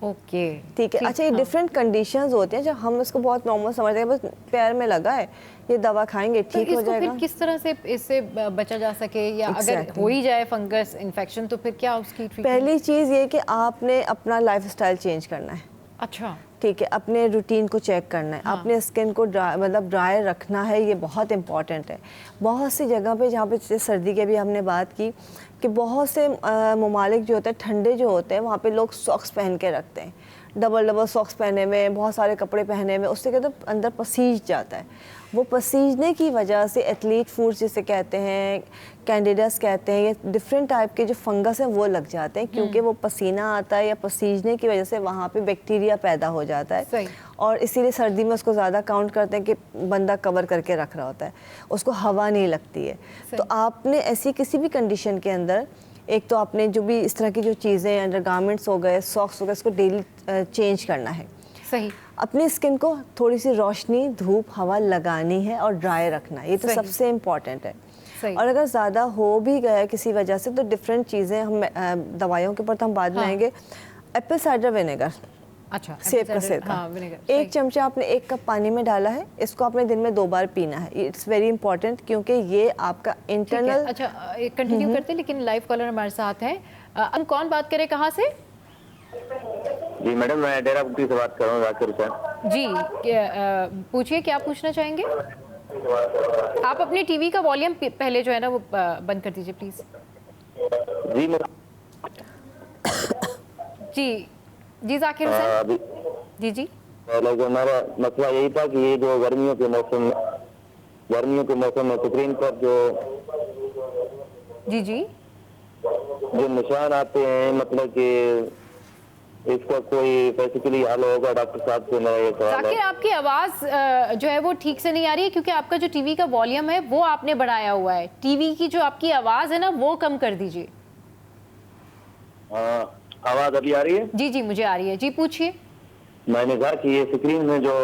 ओके, ठीक है। अच्छा, ये डिफरेंट कंडीशंस होती हैं, जब हम इसको बहुत नॉर्मल समझते हैं, बस पैर में लगा है, ये दवा खाएंगे ठीक हो जाएगा। फिर किस तरह से इससे बचा जा सके, या अगर हो ही जाए फंगस इन्फेक्शन तो फिर क्या उसकी ट्रीटमेंट? पहली चीज़ ये कि आपने अपना लाइफस्टाइल चेंज करना है। अच्छा, ठीक है, अपने रूटीन को चेक करना है, अपने स्किन को ड्राई रखना है, ये बहुत इंपॉर्टेंट है। बहुत सी जगह पे जहाँ पे जैसे सर्दी की भी हमने बात की कि बहुत से ममालिक जो होते हैं ठंडे जो होते हैं वहाँ पे लोग सॉक्स पहन के रखते हैं, डबल सॉक्स पहने हुए, बहुत सारे कपड़े पहने हुए, उससे कहते हैं अंदर पसीज जाता है। वो पसीजने की वजह से एथलीट फूड्स जिसे कहते हैं, कैंडिडास कहते हैं, ये डिफरेंट टाइप के जो फंगस हैं वो लग जाते हैं, क्योंकि वो पसीना आता है या पसीजने की वजह से वहाँ पे बैक्टीरिया पैदा हो जाता है। सही। और इसीलिए सर्दी में उसको ज़्यादा काउंट करते हैं कि बंदा कवर करके रख रहा होता है, उसको हवा नहीं लगती है। तो आपने ऐसी किसी भी कंडीशन के अंदर एक तो आपने जो भी इस तरह की जो चीज़ें अंडरगारमेंट्स हो गए, सॉक्स हो गए, इसको डेली चेंज करना है। सही। अपनी स्किन को थोड़ी सी रोशनी, धूप, हवा लगानी है और ड्राई रखना है, ये तो सबसे इम्पॉर्टेंट है। सही। और अगर ज़्यादा हो भी गया किसी वजह से तो डिफरेंट चीज़ें हम दवाइयों के ऊपर तो हम बाद में आएंगे। एप्पल साइडर विनेगर, अच्छा, सेब का सिरका, 1 चमचा आपने 1 कप पानी में डाला है, इसको आपने दिन में 2 बार पीना है। इट्स वेरी इंपॉर्टेंट क्योंकि ये आपका इंटरनल। अच्छा, कंटिन्यू करते हैं, लेकिन लाइव कॉलर हमारे साथ है। हम कौन बात करें, कहाँ से? जी मैडम, मैं डेरा बुटी से बात कर रहा हूँ, जाकिर हुसैन जी। पूछिए, क्या पूछना चाहेंगे? आप अपने टीवी का वॉल्यूम पहले जो है ना वो बंद कर दीजिए प्लीज। जी जाकिर हुसैन। जी हमारा मसला यही था कि ये जो गर्मियों के मौसम में स्क्रीन पर जो जी जो निशान आते हैं, मतलब कि इसका कोई बेसिकली हल होगा? डॉक्टर साहब से मेरा ये सवाल है। जाकिर, आपकी आवाज जो है वो ठीक से नहीं आ रही है, क्योंकि आपका जो टीवी का वॉल्यूम है वो आपने बढ़ाया हुआ है। टीवी की जो आपकी आवाज है ना वो कम कर दीजिए। आवाज अभी आ रही है? जी जी, मुझे आ रही है। जी पूछिए। मैंने कहा कि ये स्क्रीन में जो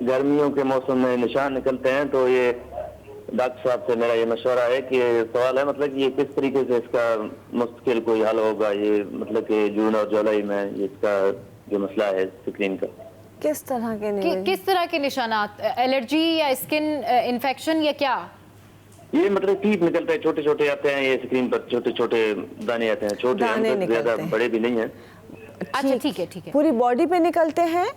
गर्मियों के मौसम में निशान निकलते हैं, तो ये डॉक्टर साहब से मेरा ये मशवरा है कि सवाल है मतलब कि ये किस तरीके से इसका मुश्किल कोई हल होगा, ये मतलब कि जून और जुलाई में इसका जो मसला है स्क्रीन का। किस तरह के किस तरह के निशानात? एलर्जी या स्किन इन्फेक्शन या क्या? ये मतलब टीप निकलते हैं, छोटे छोटे आते हैं ये स्क्रीन पर, छोटे छोटे दाने आते हैं, छोटे हैं, ज्यादा बड़े भी नहीं है। अच्छा ठीक है ठीक है। पूरी बॉडी पे निकलते हैं?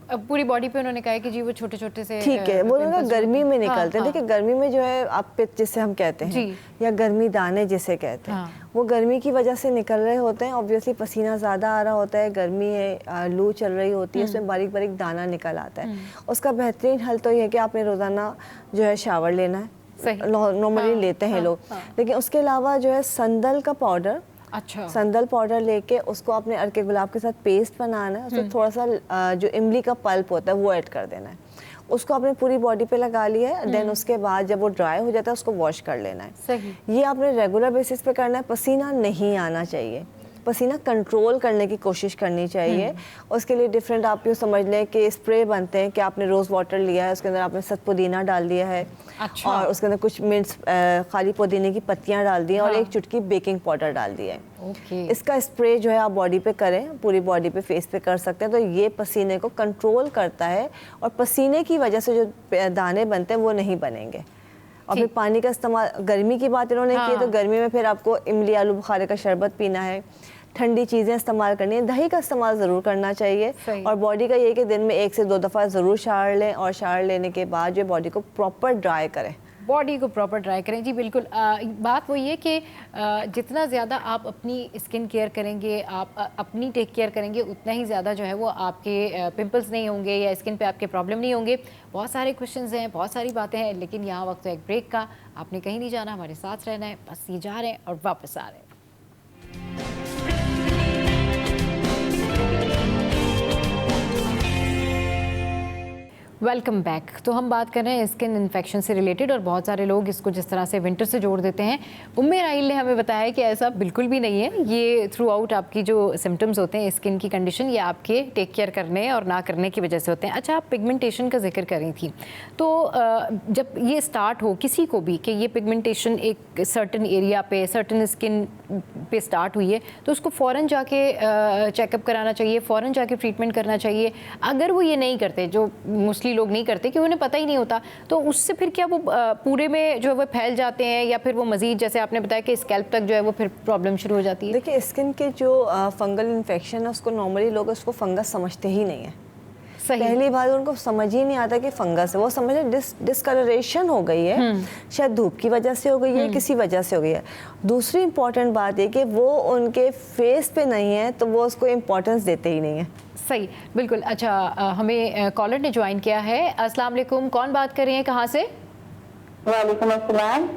अब पूरी बॉडी पे उन्होंने कहा है कि जी वो छोटे छोटे से, ठीक है, वो ना गर्मी में निकलते हैं। देखिए गर्मी में जो है आप पित्त जिसे हम कहते हैं या गर्मी दाने जिसे कहते हैं, वो गर्मी की वजह से निकल रहे होते हैं। ऑब्वियसली पसीना ज़्यादा आ रहा होता है, गर्मी है, लू चल रही होती है, उसमें बारीक बारीक दाना निकल आता है। उसका बेहतरीन हल तो ये है कि आपने रोज़ाना जो है शावर लेना है, नॉर्मली लेते हैं लोग, लेकिन उसके अलावा जो है संदल का पाउडर, अच्छा संदल पाउडर लेके उसको अपने अर्के गुलाब के साथ पेस्ट बनाना है। उसमें थोड़ा सा जो इमली का पल्प होता है वो ऐड कर देना है, उसको अपने पूरी बॉडी पे लगा लिया है। देन उसके बाद जब वो ड्राई हो जाता है उसको वॉश कर लेना है। सही। ये आपने रेगुलर बेसिस पे करना है। पसीना नहीं आना चाहिए, पसीना कंट्रोल करने की कोशिश करनी चाहिए। उसके लिए डिफरेंट आप यूँ समझ लें कि स्प्रे बनते हैं कि आपने रोज़ वाटर लिया है, उसके अंदर आपने सत पुदीना डाल दिया है, अच्छा। और उसके अंदर कुछ मिंट्स खाली पुदीने की पत्तियां डाल दी हैं, और एक चुटकी बेकिंग पाउडर डाल दिया है। ओके। इसका स्प्रे जो है आप बॉडी पे करें, पूरी बॉडी पे, फेस पे कर सकते हैं, तो ये पसीने को कंट्रोल करता है और पसीने की वजह से जो दाने बनते हैं वो नहीं बनेंगे। और फिर पानी का इस्तेमाल, गर्मी की बात इन्होंने की, तो गर्मी में फिर आपको इमली आलू बुखारे का शरबत पीना है, ठंडी चीज़ें इस्तेमाल करनी है, दही का इस्तेमाल ज़रूर करना चाहिए। और बॉडी का ये कि दिन में 1 से 2 दफ़ा ज़रूर शावर लें, और शावर लेने के बाद जो बॉडी को प्रॉपर ड्राई करें, बॉडी को प्रॉपर ड्राई करें। जी बिल्कुल। बात वो ये कि जितना ज़्यादा आप अपनी स्किन केयर करेंगे, आप अपनी टेक केयर करेंगे, उतना ही ज़्यादा जो है वो आपके पिंपल्स नहीं होंगे या स्किन पे आपके प्रॉब्लम नहीं होंगे। बहुत सारे क्वेश्चंस हैं, बहुत सारी बातें हैं, लेकिन यहाँ वक्त तो एक ब्रेक का। आपने कहीं नहीं जाना, हमारे साथ रहना है, बस ये जा रहे हैं और वापस आ रहे हैं। Welcome back. तो हम बात कर रहे हैं स्किन इन्फेक्शन से रिलेटेड, और बहुत सारे लोग इसको जिस तरह से विंटर से जोड़ देते हैं। उम्मे राइल ने हमें बताया कि ऐसा बिल्कुल भी नहीं है। ये थ्रू आउट आपकी जो सिम्टम्स होते हैं स्किन की कंडीशन, ये आपके टेक केयर करने और ना करने की वजह से होते हैं। अच्छा, आप पिगमेंटेशन का जिक्र कर रही थी, तो जब ये स्टार्ट हो किसी को भी कि ये पिगमेंटेशन एक सर्टन एरिया पे, सर्टन स्किन पे स्टार्ट हुई है, तो उसको फ़ौरन जाके चेकअप कराना चाहिए, फ़ौरन जाके ट्रीटमेंट करना चाहिए। अगर वो ये नहीं करते, जो मोस्टली लोग नहीं करते कि उन्हें पता ही नहीं होता, तो उससे फिर क्या वो पूरे में जो है वो फैल जाते हैं, या फिर वो मजीद, जैसे आपने बताया कि स्कैल्प तक जो है वो फिर प्रॉब्लम शुरू हो जाती है? देखिए, स्किन के जो फंगल इन्फेक्शन है उसको नॉर्मली लोग उसको फंगस समझते ही नहीं है। पहली बार उनको समझ ही नहीं आता कि फंगस है, वो समझे डिस्कलरेशन हो गई है, शायद धूप की वजह से हो गई है, किसी वजह से हो गई है। दूसरी इंपॉर्टेंट बात है कि वो उनके फेस पे नहीं है, तो वो उसको इम्पोर्टेंस देते ही नहीं है। सही, बिल्कुल। अच्छा, हमें कॉलर ने ज्वाइन किया है। अस्सलाम वालेकुम, कौन बात कर रही हैं, कहाँ से? वालेकुम अस्सलाम।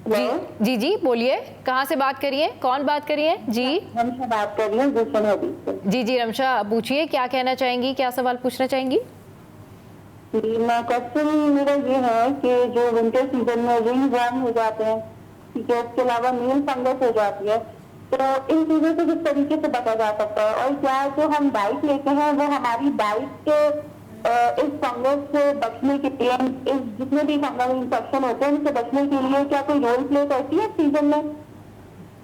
जी जी बोलिए, कहाँ से बात करिए, कौन बात करिए? जी रमशा बात कर रही हूँ गुलशन हबीब से। जी जी रमशा, पूछिए, क्या कहना चाहेंगी, क्या सवाल पूछना चाहेंगी? जी, मैं क्वेश्चन मेरा ये है कि जो विंटर सीजन में रिंग वर्म हो जाते हैं, ठीक है, उसके अलावा नील फंगस हो जाती है, तो इन चीजों से किस तरीके से बचा जा सकता है, और क्या जो हम डाइट लेते हैं वो हमारी डाइट के इस फंगस से बचने के लिए, इस जितने भी फंगल इन्फेक्शन होते हैं उनसे बचने के लिए क्या कोई रोल प्ले करती है सीजन में?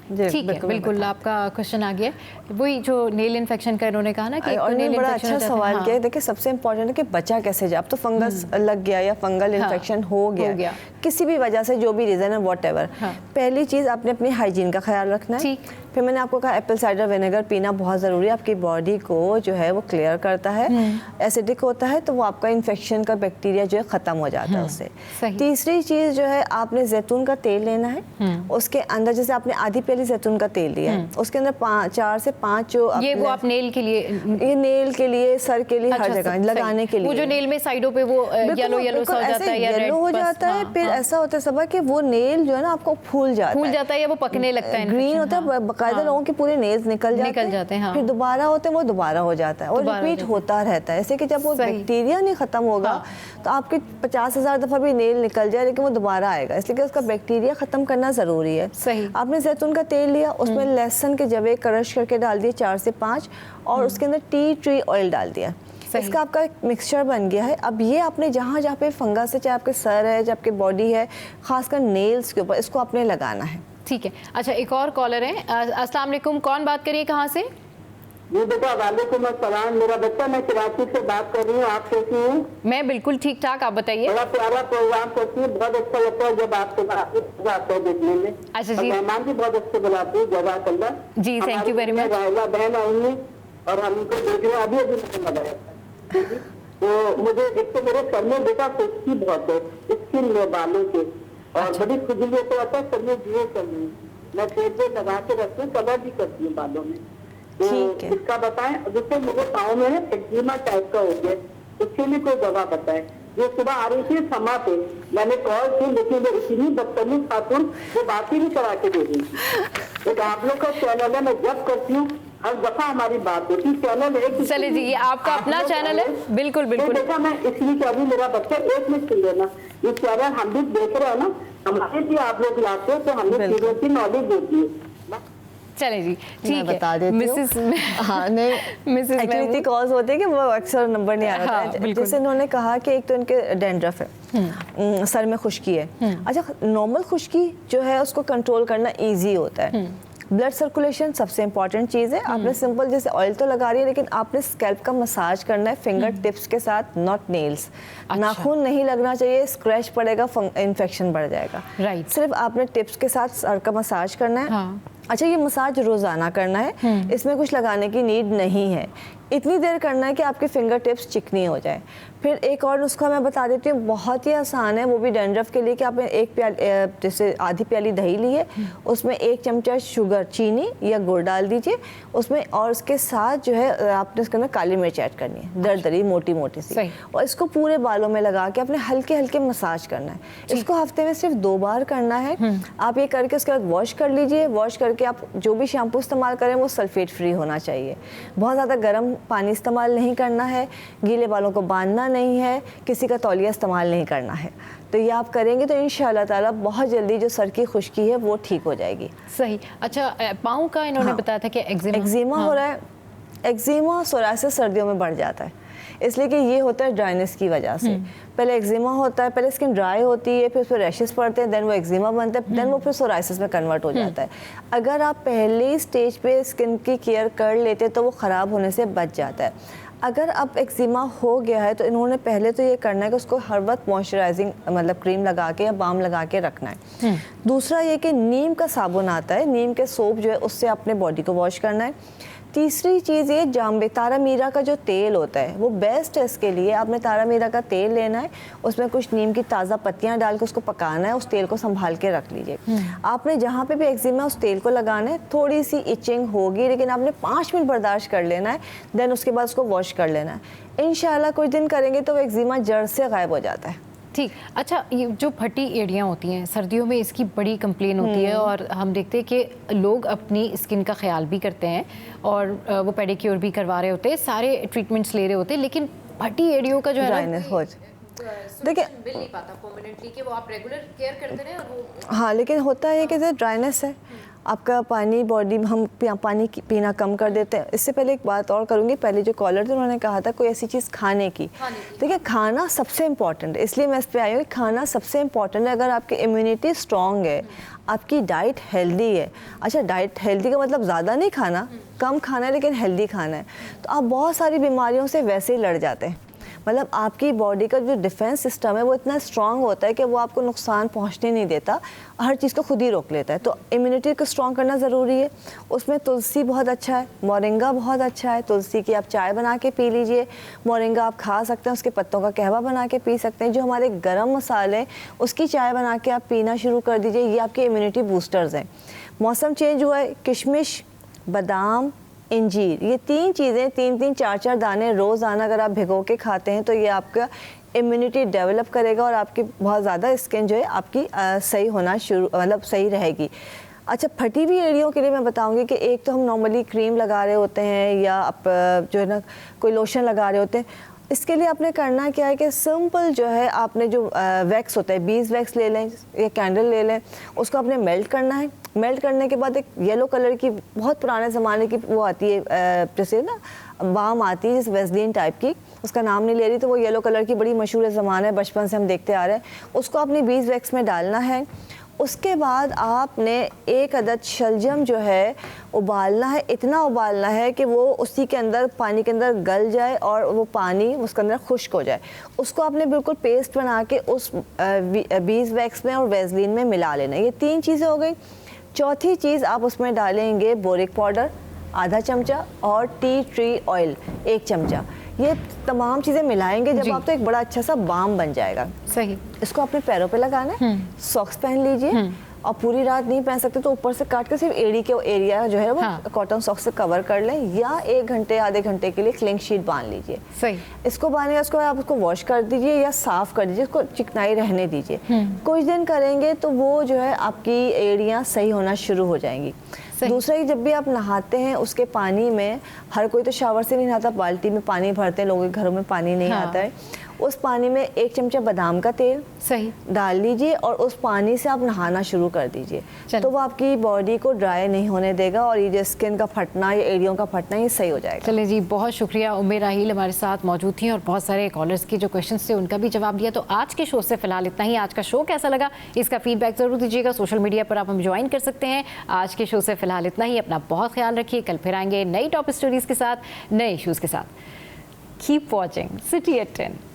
ठीक है, बिल्कुल आपका क्वेश्चन आ गया। वही जो नेल इन्फेक्शन का इन्होंने कहा ना कि और नेल बड़ा अच्छा सवाल किया है। देखिए, सबसे इम्पोर्टेंट है कि बचा कैसे जाए। अब तो फंगस लग गया या फंगल इन्फेक्शन हो गया, किसी भी वजह से, जो भी रीज़न है, व्हाटएवर, पहली चीज़ आपने अपनी हाइजीन का ख्याल रखना है। फिर मैंने आपको कहा एप्पल साइडर विनेगर पीना बहुत ज़रूरी है, आपकी बॉडी को जो है वो क्लियर करता है। एसिडिक होता है तो वो आपका इन्फेक्शन का बैक्टीरिया जो है ख़त्म हो जाता है उससे। तीसरी चीज़ जो है, आपने जैतून का तेल लेना है, उसके अंदर जैसे आपने आधी प्याली जैतून का तेल लिया है, उसके अंदर 4 से 5 जो ये वो आप नेल के लिए, ये नेल के लिए, सर के लिए, हर जगह लगाने के लिए, वो जो नेल में साइडों पे वो येलो येलो सा हो जाता है या रेड हो जाता है, फिर ऐसा होता है सब कि वो नेल जो है ना आपको फूल जाता है या वो पकने लगता है, ग्रीन होता है, बाकायदा लोगों के पूरे नेल्स निकल जाते हैं, फिर दोबारा होते हैं, वो दोबारा हो जाता है और रिपीट होता रहता है। ऐसे कि जब वो बैक्टीरिया नहीं ख़त्म होगा तो आपके 50,000 दफ़ा भी नेल निकल जाए लेकिन वो दोबारा आएगा, इसलिए कि उसका बैक्टीरिया ख़त्म करना ज़रूरी है। सही। आपने जैतून का तेल लिया, उसमें लहसुन के जवे क्रश करके डाल दिए 4 से 5 और उसके अंदर टी ट्री ऑयल डाल दिया। इसका आपका एक मिक्सचर बन गया है। अब ये आपने जहाँ जहाँ पे फंगस है, चाहे आपके सर है, चाहे आपकी बॉडी है, खासकर नेल्स के ऊपर, इसको आपने लगाना है। ठीक है। अच्छा, एक और कॉलर है। अस्सलाम वालेकुम, कौन बात करिए, कहाँ से? जी बेटा, वालेकुम अस्सलाम। मेरा बच्चा, मैं कराची से बात कर रही हूँ। आप कैसी हैं? मैं बिल्कुल ठीक ठाक, आप बताइए। बड़ा प्यारा प्रोग्राम करती है, बहुत अच्छा लगता है जब आपको आता है देखने में। अच्छा जी। मेहमान भी बहुत अच्छे बुलाते हैं, जज़ाकल्लाह जी, थैंक यू वेरी मच। राहिला बहन आई है और हम उनको देख रहे हैं, अभी मैंने लगाया। तो मुझे एक तो मेरे सर में बेटा खुश्की बहुत है, स्किन में, बालों के, और बड़ी खुजली तो आता है, सर में जुए करनी, मैं तेज लगा के रखती हूँ, कलर भी करती हूँ बालों में। तो इसका बताएं। जिससे मुझे पाँव में एक्जिमा टाइप का हो गया, उसके लिए कोई दवा बताएं। जो सुबह आ रही थी समा पे, मैंने कॉल की लेकिन वो इतनी बदतमीज खातून वो बात ही नहीं करा के दे रही थी। एक आप लोग का चैनल है, मैं जब करती हूँ हर दफा हमारी बात होती, चैनल है। चले जी, ये आपका अपना चैनल है? बिल्कुल बिल्कुल। देखा, मैं इसलिए कि अभी मेरा बच्चा एक मिनट सुन लेना, ये चैनल हम भी देख रहे हैं ना, हमारे लिए आप लोग लाते हो तो हमें चीजों की नॉलेज होती है। चले जी, ठीक है। बता देती मिसेस हाँ नहीं, मिसेस इतनी कॉल्स होती है कि वो अक्सर नंबर नहीं आ रहा है। जैसे इन्होंने कहा कि एक तो इनके डैंड्रफ है, सर में खुश्की है। अच्छा, नॉर्मल खुश्की जो है उसको कंट्रोल करना इजी होता है। ब्लड सर्कुलेशन सबसे इंपॉर्टेंट चीज़ है। आपने सिंपल जैसे ऑयल तो लगा रही है, लेकिन आपने स्कैल्प का मसाज करना है फिंगर टिप्स के साथ, नॉट नेल्स। नाखून नहीं लगना चाहिए, स्क्रैच पड़ेगा, इन्फेक्शन बढ़ जाएगा। राइट। सिर्फ आपने टिप्स के साथ सर का मसाज करना है। अच्छा, ये मसाज रोज़ाना करना है, इसमें कुछ लगाने की नीड नहीं है। इतनी देर करना है कि आपके फिंगर टिप्स चिकनी हो जाए। फिर एक और नुस्खा मैं बता देती हूँ, बहुत ही आसान है, वो भी डैंड्रफ के लिए, कि आपने एक जैसे आधी प्याली दही ली है, उसमें 1 चमचा शुगर, चीनी या गुड़ डाल दीजिए उसमें, और उसके साथ जो है आपने उसके अंदर काली मिर्च ऐड करनी है, दरदरी मोटी मोटी सी, और इसको पूरे बालों में लगा के अपने हल्के हल्के मसाज करना है। इसको हफ्ते में सिर्फ 2 बार करना है। आप ये करके उसके बाद वॉश कर लीजिए। वॉश करके आप जो भी शैम्पू इस्तेमाल करें वो सल्फेट फ्री होना चाहिए। बहुत ज़्यादा गर्म पानी इस्तेमाल नहीं करना है, गीले बालों को बांधना नहीं है, किसी का तौलिया इस्तेमाल नहीं करना है। तो ये आप करेंगे तो इंशाअल्लाह ताला बहुत जल्दी जो सर की खुश्की है वो ठीक हो जाएगी। सही। अच्छा, पाँव का इन्होंने बताया था कि एक्जिमा हो रहा है। एक्जिमा सोरायसिस सर्दियों में बढ़ जाता है, इसलिए कि ये होता है ड्राइनेस की वजह से। पहले एक्जिमा होता है, पहले स्किन ड्राई होती है, फिर उस पर रैशेस पड़ते हैं, देन वो एक्जिमा बनता है, देन वो फिर सोराइसिस में कन्वर्ट हो जाता है। अगर आप पहले स्टेज पे स्किन की केयर कर लेते तो वो ख़राब होने से बच जाता है। अगर अब एक्जिमा हो गया है तो इन्होंने पहले तो ये करना है कि उसको हर वक्त मॉइस्चराइजिंग मतलब क्रीम लगा के या बाम लगा के रखना है। दूसरा ये कि नीम का साबुन आता है, नीम के सोप जो है उससे अपने बॉडी को वॉश करना है। तीसरी चीज़ ये जाम्बे, तारा मीरा का जो तेल होता है वो बेस्ट है इसके लिए। आपने तारा मीरा का तेल लेना है, उसमें कुछ नीम की ताज़ा पत्तियां डाल के उसको पकाना है, उस तेल को संभाल के रख लीजिए। आपने जहाँ पे भी एक्जिमा उस तेल को लगाना है, थोड़ी सी इचिंग होगी लेकिन आपने 5 मिनट बर्दाश्त कर लेना है, देन उसके बाद उसको वॉश कर लेना है। इंशाल्लाह कुछ दिन करेंगे तो वो एक्जिमा जड़ से गायब हो जाता है। ठीक। अच्छा, ये जो फटी एड़ियाँ होती हैं सर्दियों में, इसकी बड़ी कंप्लेन होती है और हम देखते हैं कि लोग अपनी स्किन का ख्याल भी करते हैं और वो पेडिक्योर भी करवा रहे होते हैं, सारे ट्रीटमेंट्स ले रहे होते हैं, लेकिन फटी एड़ियों का जो है ना, देखिए मिल नहीं पाता परमानेंटली कि वो आप रेगुलर केयर करते रहे और वो। हाँ, लेकिन होता है कि जैसे ड्राइनेस है, आपका पानी बॉडी हम पानी पीना कम कर देते हैं। इससे पहले एक बात और करूँगी, पहले जो कॉलर थे उन्होंने कहा था कोई ऐसी चीज़ खाने की। देखिए, खाना सबसे इम्पॉर्टेंट है, इसलिए मैं इस पर आई हूँ कि खाना सबसे इम्पॉर्टेंट है। अगर आपकी इम्यूनिटी स्ट्रॉन्ग है, आपकी डाइट हेल्दी है। अच्छा, डाइट हेल्दी का मतलब ज़्यादा नहीं खाना, कम खाना है लेकिन हेल्दी खाना है, तो आप बहुत सारी बीमारियों से वैसे ही लड़ जाते हैं। मतलब आपकी बॉडी का जो डिफेंस सिस्टम है वो इतना स्ट्रांग होता है कि वो आपको नुकसान पहुंचने नहीं देता, हर चीज़ को खुद ही रोक लेता है। तो इम्यूनिटी को स्ट्रांग करना ज़रूरी है। उसमें तुलसी बहुत अच्छा है, मोरिंगा बहुत अच्छा है। तुलसी की आप चाय बना के पी लीजिए, मोरिंगा आप खा सकते हैं, उसके पत्तों का कहवा बना के पी सकते हैं। जो हमारे गर्म मसाले उसकी चाय बना के आप पीना शुरू कर दीजिए, ये आपके इम्यूनिटी बूस्टर्स हैं। मौसम चेंज हुआ है, किशमिश, बादाम, इंजीर, ये 3 चीज़ें 3-3, 4-4 दाने रोज़ाना अगर आप भिगो के खाते हैं तो ये आपका इम्यूनिटी डेवलप करेगा और आपकी बहुत ज़्यादा स्किन जो है आपकी सही होना शुरू मतलब सही रहेगी। अच्छा, फटी हुई एड़ियों के लिए मैं बताऊंगी कि एक तो हम नॉर्मली क्रीम लगा रहे होते हैं या आप जो है ना कोई लोशन लगा रहे होते हैं। इसके लिए आपने करना क्या है कि सिंपल जो है आपने जो वैक्स होता है, बीज वैक्स ले लें या कैंडल ले लें, उसको आपने मेल्ट करना है। मेल्ट करने के बाद एक येलो कलर की बहुत पुराने ज़माने की वो आती है, जैसे ना बाम आती है जैसे वेस्लिन टाइप की, उसका नाम नहीं ले रही, तो वो येलो कलर की बड़ी मशहूर ज़माना है, बचपन से हम देखते आ रहे हैं। उसको अपनी बीज वैक्स में डालना है। उसके बाद आपने एक अदद शलजम जो है उबालना है, इतना उबालना है कि वो उसी के अंदर पानी के अंदर गल जाए और वो पानी उसके अंदर खुश्क हो जाए। उसको आपने बिल्कुल पेस्ट बना के उस बीज वैक्स में और वेस्लिन में मिला लेना। ये 3 चीज़ें हो गई। चौथी चीज़ आप उसमें डालेंगे बोरिक पाउडर आधा चमचा और टी ट्री ऑयल 1 चमचा। ये तमाम चीज़ें मिलाएंगे जब आप, तो एक बड़ा अच्छा सा बाम बन जाएगा। सही। इसको अपने पैरों पे लगाना है, सॉक्स पहन लीजिए और पूरी रात नहीं पहन सकते तो ऊपर से काट के सिर्फ एड़ी के एरिया जो है वो कॉटन सॉक्स से कवर कर लें, या 1 घंटे आधे घंटे के लिए क्लिंग शीट बांध लीजिए। सही। इसको बांधने उसको आप उसको वॉश कर दीजिए या साफ कर दीजिए, इसको चिकनाई रहने दीजिए। कुछ दिन करेंगे तो वो जो है आपकी एड़ियाँ सही होना शुरू हो जाएंगी। दूसरा ही, जब भी आप नहाते हैं उसके पानी में, हर कोई तो शावर से नहीं नहाता, बाल्टी में पानी भरते हैं, लोगों के घरों में पानी नहीं आता है, उस पानी में 1 चमचा बादाम का तेल सही डाल लीजिए और उस पानी से आप नहाना शुरू कर दीजिए। तो वो आपकी बॉडी को ड्राई नहीं होने देगा और ये जो स्किन का फटना या एड़ियों का फटना ये सही हो जाएगा। चलिए जी, बहुत शुक्रिया। उम्मे राहील हमारे साथ मौजूद थी और बहुत सारे कॉलर्स के जो क्वेश्चंस थे उनका भी जवाब दिया। तो आज के शो से फिलहाल इतना ही। आज का शो कैसा लगा इसका फीडबैक जरूर दीजिएगा। सोशल मीडिया पर आप हमें ज्वाइन कर सकते हैं। आज के शो से फिलहाल इतना ही। अपना बहुत ख्याल रखिए। कल फिर आएंगे नई टॉप स्टोरीज के साथ, नए इश्यूज के साथ। Keep watching city at 10।